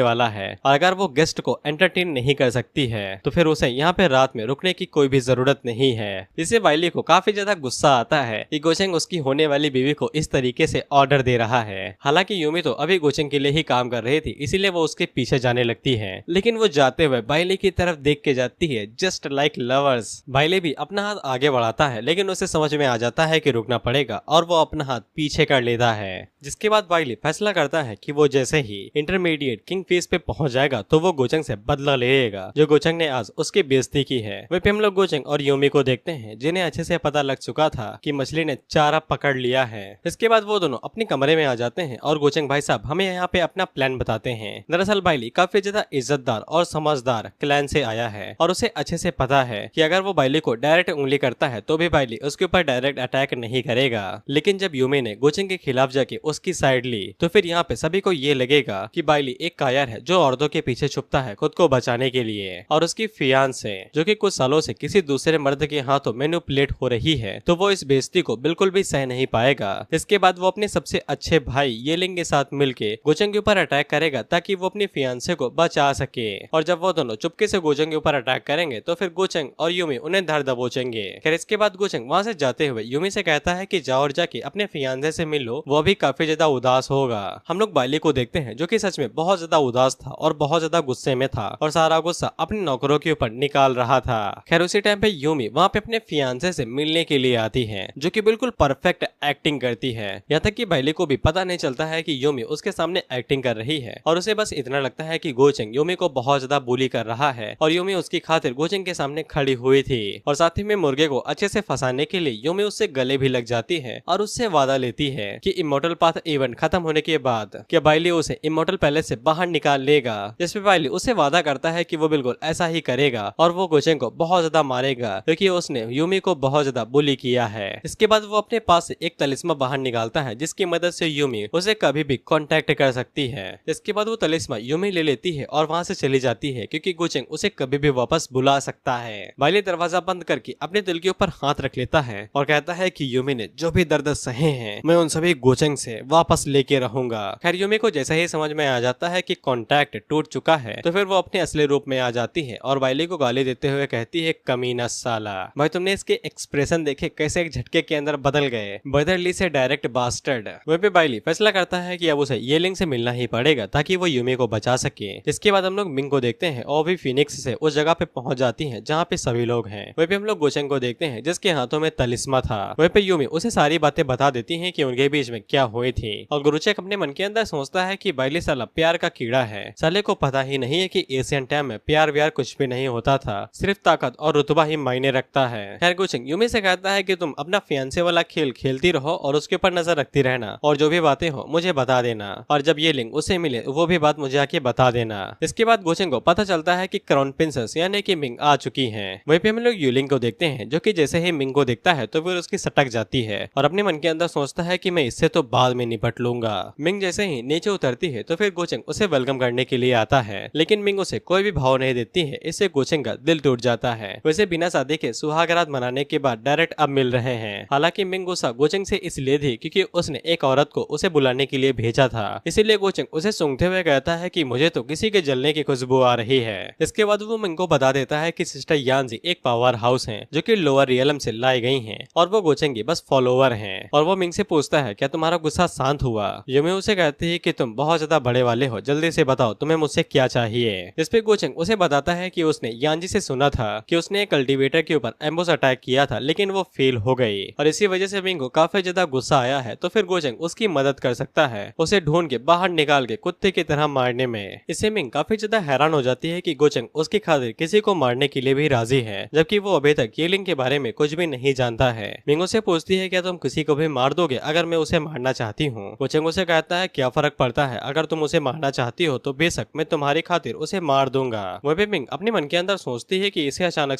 वाला है और अगर वो गेस्ट को एंटरटेन नहीं कर सकती है तो फिर उसे यहाँ पे रात में रुकने की कोई भी जरूरत नहीं है। इससे बाइली को काफी ज्यादा गुस्सा आता है कि गोचंग उसकी होने वाली बीवी को इस तरीके से ऑर्डर दे रहा है। हालांकि यूमी तो अभी गोचंग के लिए ही काम कर रही थी, इसीलिए वो उसके पीछे जाने लगती है। लेकिन वो जाते हुए बाइली की तरफ देख के जाती है जस्ट लाइक लवर्स। बाइली भी अपना हाथ आगे बढ़ाता है लेकिन उसे समझ में आ जाता है कि रुकना पड़ेगा और वो अपना हाथ पीछे कर लेता है। जिसके बाद बाइली फैसला करता है कि वो जैसे ही इंटरमीडिएट किंग फेस पे पहुंच जाएगा तो वो गोचंग से बदला लेगा जो गोचंग ने आज उसकी बेइज्जती की है। वहीं पे हम लोग गोचंग और यूमी को देखते हैं जिन्हें अच्छे से पता लग चुका था कि मछली ने चारा पकड़ लिया है। इसके बाद वो दोनों अपने कमरे में आ जाते हैं और गोचंग भाई साहब हमें यहाँ पे अपना प्लान बताते हैं। दरअसल बाइली काफी ज्यादा इज्जतदार और समझदार क्लैन से आया है और उसे अच्छे से पता है कि अगर वो बाइली को डायरेक्ट उंगली करता है तो भी बाइली उसके ऊपर डायरेक्ट अटैक नहीं करेगा। लेकिन जब यूमी ने गोचंग के खिलाफ जाके उसकी साइड ली तो फिर यहाँ पे सभी को ये लगेगा कि बाइली एक कायर है जो औरतों के पीछे छुपता है खुद को बचाने के लिए और उसकी फियांसे जो कि कुछ सालों से किसी दूसरे मर्द के हाथों मैनिपुलेट हो रही है तो वो इस बेइज्जती को बिल्कुल भी सह नहीं पाएगा। इसके बाद वो अपने सबसे अच्छे भाई येलिंग के साथ मिलके गोचंग के ऊपर अटैक करेगा ताकि वो अपनी फियांसे को बचा सके। और जब वो दोनों चुपके से गोचंग के ऊपर अटैक करेंगे तो फिर गोचंग और यूमी उन्हें धर दबोचेंगे। खैर इसके बाद गोचंग वहाँ से जाते हुए यूमी से कहता है कि जाओ और जाके अपने फियांसे से मिल लो, वो भी काफी ज्यादा उदास होगा। हम लोग बाइली को देखते हैं जो कि सच में बहुत ज्यादा उदास था और बहुत ज्यादा गुस्से में था और सारा गुस्सा अपने नौकरों के ऊपर निकाल रहा था। खैर उसी टाइम पे यूमी वहाँ पे अपने फियांसे से मिलने के लिए आती है जो कि बिल्कुल परफेक्ट एक्टिंग करती है। यहाँ तक कि बाइली को भी पता नहीं चलता है कि यूमी उसके सामने एक्टिंग कर रही है और उसे बस इतना लगता है कि गोचंग यूमी को बहुत ज्यादा बुली कर रहा है और यूमी उसकी खातिर गोचंग के सामने खड़ी हुई थी। और साथ ही में मुर्गे को अच्छे से फंसाने के लिए यूमी उससे गले भी लग जाती है और उससे वादा लेती है कि इमोर्टल पाथ इवेंट खत्म होने के बाद क्या बाइली उसे इमोर्टल पैलेस से बाहर निकाल लेगा। जिसपे बाइली उसे वादा करता है कि वो बिल्कुल ऐसा ही करेगा और वो गोचंग को बहुत ज्यादा मारेगा क्योंकि उसने यूमी को बहुत ज्यादा बुली किया है। इसके बाद वो अपने पास से एक तलिस्मा बाहर निकालता है जिसकी मदद से यूमी उसे कभी भी कांटेक्ट कर सकती है। इसके बाद वो तलिस्मा यूमी ले लेती है और वहाँ से चली जाती है क्योंकि गोचंग उसे कभी भी वापस बुला सकता है। बाइली दरवाजा बंद करके अपने दिल के ऊपर हाथ रख लेता है और कहता है कि यूमी ने जो भी दर्द सहे हैं मैं उन सभी गोचंग से वापस लेके रहूंगा। खैर यूमी को जैसे ही समझ में आ जाता है कि कांटेक्ट टूट चुका है तो फिर वो अपने असली रूप में आ जाती है और बाइली को गाली देते हुए कहती है कमीना साला। भाई तुमने इसके एक्सप्रेशन देखे कैसे एक झटके के अंदर बदल गए, बदरली से डायरेक्ट बास्टर्ड। वहीं पे बाइली फैसला करता है कि अब उसे येलिंग से मिलना ही पड़ेगा ताकि वो यूमी को बचा सके। इसके बाद हम लोग मिंग को देखते हैं और भी फिनिक्स से उस जगह पे पहुंच जाती है जहाँ पे सभी लोग हैं। वहीं पे हम लोग गोचंग को देखते हैं जिसके हाथों में तलिस्मा था। वहीं पे यूमी उसे सारी बातें बता देती है कि उनके बीच में क्या हुई थी और गुरुचेक अपने मन के अंदर सोचता है कि बाइली साला प्यार का कीड़ा है। साले को पता ही नहीं है कि एशियन टाइम में प्यार व्यार कुछ भी नहीं होता था, सिर्फ ताकत और रुतबा ही मायने रखता है। खैर गोचंग यूमी से कहता है कि तुम अपना फियांसे वाला खेल खेलती रहो और उसके ऊपर नजर रखती रहना और जो भी बातें हो मुझे बता देना और जब ये लिंग उसे मिले वो भी बात मुझे आके बता देना। इसके बाद गोचंग को पता चलता है कि क्राउन प्रिंसेस यानी कि मिंग आ चुकी है। वहीं पे हम लोग यूलिंग को देखते हैं जो कि जैसे ही मिंग को देखता है तो फिर उसकी सटक जाती है और अपने मन के अंदर सोचता है कि मैं इससे तो बाद में निपट लूंगा। मिंग जैसे ही नीचे उतरती है तो फिर गोचंग उसे वेलकम करने के लिए आता है लेकिन मिंग उसे कोई भी भाव नहीं देती है। इससे गोचंग का दिल टूट जाता है। वैसे बिना शादी के सुहागरात मनाने के बाद डायरेक्ट अब मिल रहे हैं। हालांकि मिंग गुस्सा गोचंग से इसलिए थी क्योंकि उसने एक औरत को उसे बुलाने के लिए भेजा था, इसीलिए गोचंग उसे सूंघते हुए कहता है कि मुझे तो किसी के जलने की खुशबू आ रही है। इसके बाद वो मिंग को बता देता है कि सिस्टर यानजी एक पावर हाउस है जो कि लोअर रियलम से लाई गई हैं और वो गोचंग की बस फॉलोवर हैं। और वो मिंग से पूछता है क्या तुम्हारा गुस्सा शांत हुआ। यूमी उसे कहती है कि तुम बहुत ज्यादा बड़े वाले हो, जल्दी से बताओ तुम्हें मुझसे क्या चाहिए। इस पे गोचंग उसे बताता है कि उसने यानजी से सुना था कि उसने कल्टीवेटर के ऊपर एम्बुश अटैक किया था लेकिन वो फेल हो गई और इसी वजह से मिंग को काफी ज्यादा गुस्सा आया है तो फिर गोचंग उसकी मदद कर सकता है उसे ढूंढ के बाहर निकाल के कुत्ते की तरह मारने में। इससे मिंग काफी ज्यादा हैरान हो जाती है कि गोचंग उसकी खातिर किसी को मारने के लिए भी राजी है जबकि वो अभी तक येलिंग के बारे में कुछ भी नहीं जानता है। मिंग उसे पूछती है क्या तुम किसी को भी मार दोगे अगर मैं उसे मारना चाहती हूँ। गोचंग उसे कहता है क्या फर्क पड़ता है, अगर तुम उसे मारना चाहती हो तो बेशक मैं तुम्हारी खातिर उसे मार दूंगा। वहीं पे मिंग अपने मन के अंदर सोचती है कि इसे अचानक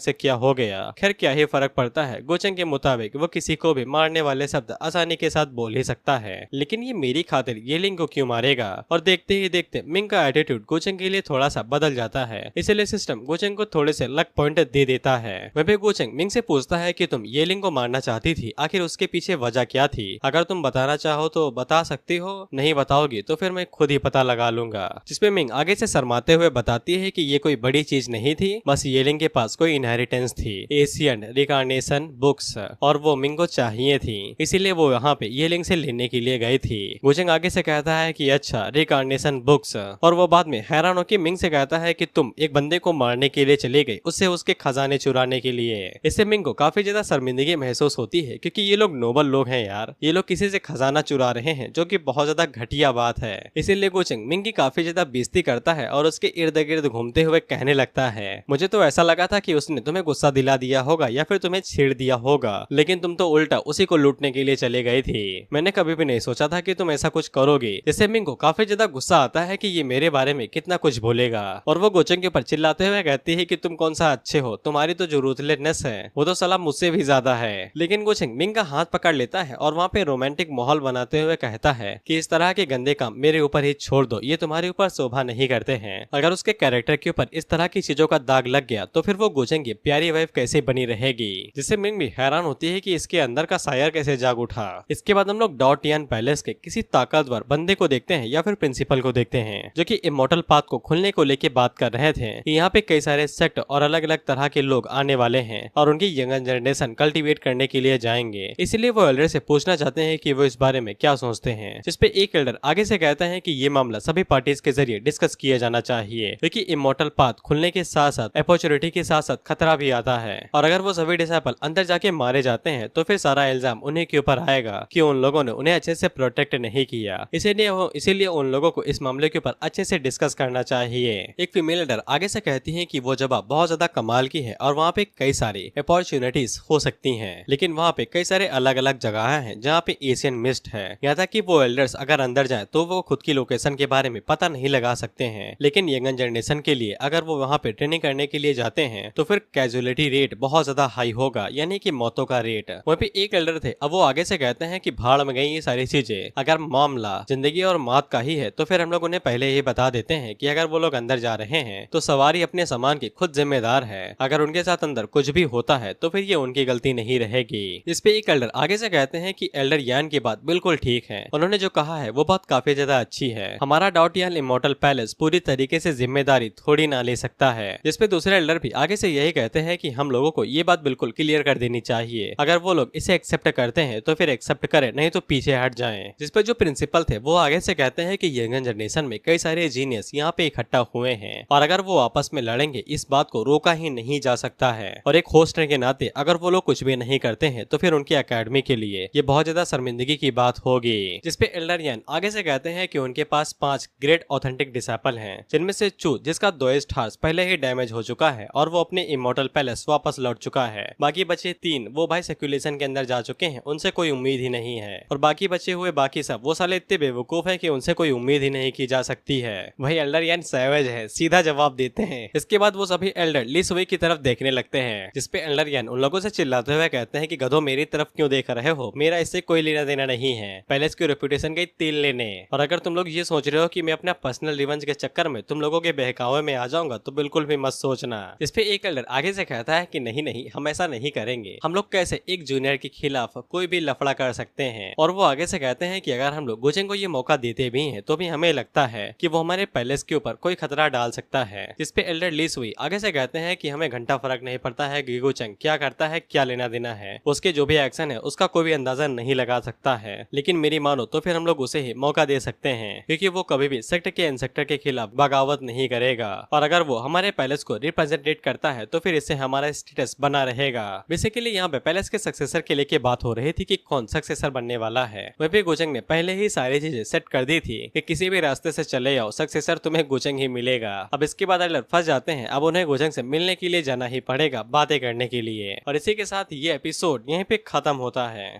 से क्या हो गया। खैर क्या ही फर्क पड़ता है, गोचेंग के मुताबिक वो किसी को भी मारने वाले शब्द आसानी के साथ बोल ही सकता है, लेकिन ये मेरी खातिर ये लिंग को क्यों मारेगा। और देखते ही देखते मिंग का एटीट्यूड गोचेंग के लिए थोड़ा सा बदल जाता है, इसलिए सिस्टम गोचेंग को थोड़े से लक पॉइंट दे देता है। वहीं पे गोचेंग मिंग से पूछता है कि तुम ये लिंग को मारना चाहती थी, आखिर उसके पीछे वजह क्या थी? अगर तुम बताना चाहो तो बता सकती हो, नहीं बताओगी तो फिर मैं खुद ही पता लगा लूंगा। जिसपे मिंग आगे से शर्माते हुए बताती है कि ये कोई बड़ी चीज नहीं थी, बस ये लिंग के पास कोई इनहेरिटेंस थी, एशियन रिकार्नेशन बुक्स, और वो मिंग को चाहिए थी, इसीलिए वो यहाँ पे ये लिंग से लेने के लिए गई थी। गोचेंग आगे से कहता है कि अच्छा रिकार्नेशन बुक्स, और वो बाद में हैरान होकर मिंग से कहता है कि तुम एक बंदे को मारने के लिए चले गए, उससे उसके खजाने चुराने के लिए। इससे मिंग को काफी ज्यादा शर्मिंदगी महसूस होती है, क्योंकि ये लोग नोबल लोग हैं यार, ये लोग किसी से खजाना चुरा रहे हैं, जो कि बहुत ज्यादा घटिया बात है। इसीलिए गोचेंग मिंग की काफी ज्यादा बेइज्जती करता है और उसके इर्द गिर्द घूमते हुए कहने लगता है, मुझे तो ऐसा लगा था कि उसने तुम्हें गुस्सा दिला दिया होगा या फिर तुम्हें छेड़ दिया होगा, लेकिन तुम तो उल्टा उसी को लूटने के लिए चले गए थे। मैंने कभी भी नहीं सोचा था कि तुम ऐसा कुछ करोगे। जिससे मिंग को काफी ज्यादा गुस्सा आता है कि ये मेरे बारे में कितना कुछ बोलेगा, और वो गोचेंग के ऊपर चिल्लाते हुए कहती है कि तुम कौन सा अच्छे हो, तुम्हारी तो जो रूथलेसनेस है वो तो साला मुझसे भी ज्यादा है। लेकिन गोचेंग मिंग का हाथ पकड़ लेता है और वहाँ पे रोमांटिक माहौल बनाते हुए कहता है कि इस तरह के गंदे काम मेरे ऊपर ही छोड़ दो, ये तुम्हारे ऊपर शोभा नहीं करते हैं। अगर उसके कैरेक्टर के ऊपर इस तरह की चीजों का दाग लग गया तो फिर वो गोचेंग की प्यारी वाइफ कैसे बनी रहेगी। जिससे मिंग भी हैरान होती है कि इसके अंदर का सायर कैसे जाग उठा। इसके बाद हम लोग डॉटियन पैलेस के किसी ताकतवर बंदे को देखते हैं या फिर प्रिंसिपल को देखते हैं, जो कि इमोर्टल पाथ को खुलने को लेके बात कर रहे थे। यहाँ पे कई सारे सेक्ट और अलग अलग तरह के लोग आने वाले हैं और उनकी यंगर जनरेशन कल्टीवेट करने के लिए जाएंगे, इसलिए वो एल्डर से पूछना चाहते हैं कि वो इस बारे में क्या सोचते हैं। जिसपे एक एल्डर आगे से कहता है कि ये मामला सभी पार्टीज के जरिए डिस्कस किया जाना चाहिए, क्योंकि इमोर्टल पाथ खुलने के साथ साथ अपॉर्चुनिटी के साथ साथ खतरा भी आता है, और अगर वो सभी डिसाइपल अंदर जाके मारे जाते हैं तो फिर सारा इल्जाम उन्हीं के ऊपर आएगा कि उन लोगों ने उन्हें अच्छे से प्रोटेक्ट नहीं किया। इसीलिए उन लोगों को इस मामले के ऊपर अच्छे से डिस्कस करना चाहिए। एक फीमेल लीडर आगे से कहती है कि वो जगह बहुत ज्यादा कमाल की है और वहाँ पे कई सारी अपॉर्चुनिटीज हो सकती हैं, लेकिन वहाँ पे कई सारे अलग अलग जगह हैं जहाँ पे एशियन मिस्ट है। यहाँ तक कि वो एल्डर्स अगर अंदर जाएं तो वो खुद की लोकेशन के बारे में पता नहीं लगा सकते हैं, लेकिन यंगन जनरेशन के लिए अगर वो वहाँ पे ट्रेनिंग करने के लिए जाते हैं तो फिर कैजुअलिटी रेट बहुत ज्यादा हाई होगा, यानी कि मौतों का रेट। वहाँ पे एक एल्डर थे, अब वो आगे से कहते हैं कि भाड़ में गई ये सारी चीजें, अगर मामला जिंदगी और मौत का ही है तो फिर हम लोग उन्हें पहले ही बता देते हैं कि अगर वो लोग अंदर जा रहे हैं तो सवारी अपने सामान की खुद जिम्मेदार है, अगर उनके साथ अंदर कुछ भी होता है तो फिर ये उनकी गलती नहीं रहेगी। इस पे एक एल्डर आगे से कहते हैं कि एल्डर यान की बात बिल्कुल ठीक है, उन्होंने जो कहा है वो बात काफी ज्यादा अच्छी है, हमारा डॉटियन इमोर्टल पैलेस पूरी तरीके से जिम्मेदारी थोड़ी ना ले सकता है। जिसपे दूसरे एल्डर भी आगे से यही कहते हैं कि हम लोगों को ये बात बिल्कुल क्लियर कर देनी चाहिए, अगर वो लोग इसे एक्सेप्ट करते हैं तो फिर एक्सेप्ट करें, नहीं तो पीछे हट जाएं। जिसपे जो प्रिंसिपल थे वो आगे से कहते हैं कि यंगन जनरेशन में कई सारे जीनियस यहाँ पे इकट्ठा हुए हैं और अगर वो आपस में लड़ेंगे इस बात को रोका ही नहीं जा सकता है, और एक होस्ट के नाते अगर वो लोग कुछ भी नहीं करते हैं तो फिर उनकी एकेडमी के लिए ये बहुत ज्यादा शर्मिंदगी की बात होगी। जिसपे एल्डर यान आगे से कहते हैं कि उनके पास 5 ग्रेट ऑथेंटिक डिसाइपल हैं, जिनमें से चू जिसका 2 स्टार्स पहले ही डैमेज हो चुका है और वो अपने इमोर्टल पैलेस वापस लौट चुका है, बाकी बचे 3 वो भाई सर्कुलेशन के अंदर जा चुके हैं, उनसे कोई उम्मीद ही नहीं है, और बाकी बचे हुए बाकी सब वो साले इतने बेवकूफ है कि उनसे कोई उम्मीद ही नहीं की जा सकती है। वही एल्डर यान सैवेज है, सीधा जवाब देते हैं। इसके बाद वो सभी एल्डर ली सुई की तरफ देखने लगते हैं, जिसपे एल्डर यान उन लोगों से चिल्लाते हुए कहते हैं कि गधों मेरी तरफ क्यों देख रहे हो, मेरा इससे कोई लेना देना नहीं है, पैलेस की रेपुटेशन गई तेल लेने, और अगर तुम लोग ये सोच रहे हो कि मैं अपना पर्सनल रिवेंज के चक्कर में तुम लोगों के बहकावे में आ जाऊंगा तो बिल्कुल भी मत सोचना। इसपे एक एल्डर आगे से कहता है कि नहीं नहीं हम ऐसा नहीं करेंगे, हम लोग कैसे एक जूनियर के खिलाफ कोई भी लफड़ा कर सकते हैं, और वो आगे से कहते हैं कि अगर हम लोग गोचेंग को ये मौका देते भी हैं तो भी हमें लगता है कि वो हमारे पैलेस के ऊपर कोई खतरा डाल सकता है। जिसपे एल्डर ली सुई आगे से कहते हैं कि हमें घंटा फर्क नहीं पड़ता है गोचेंग क्या करता है, क्या लेना देना है, उसके जो भी एक्शन है उसका कोई भी अंदाजा नहीं लगा सकता है, लेकिन मेरी मानो तो फिर हम लोग उसे ही मौका दे सकते हैं, क्योंकि वो कभी भी सेक्ट के इंसेक्टर के खिलाफ बगावत नहीं करेगा, और अगर वो हमारे पैलेस को रिप्रेजेंटेट करता है तो फिर इससे हमारा स्टेटस बना रहेगा। बेसिकली यहाँ पे पैलेस के सक्सेसर के लेके बात हो रही थी कि कौन सक्सेसर बनने वाला है। वहीं पे गोचेंग ने पहले ही सारी चीजें सेट कर दी थी कि किसी भी रास्ते से चले जाओ सक्सेसर तुम्हें गोचेंग ही मिलेगा। अब इसके बाद एल्डर फंस जाते हैं, अब उन्हें गोचेंग से मिलने के लिए जाना ही पड़ेगा बातें करने के लिए, और इसी के साथ ये एपिसोड यहीं पे खत्म होता है।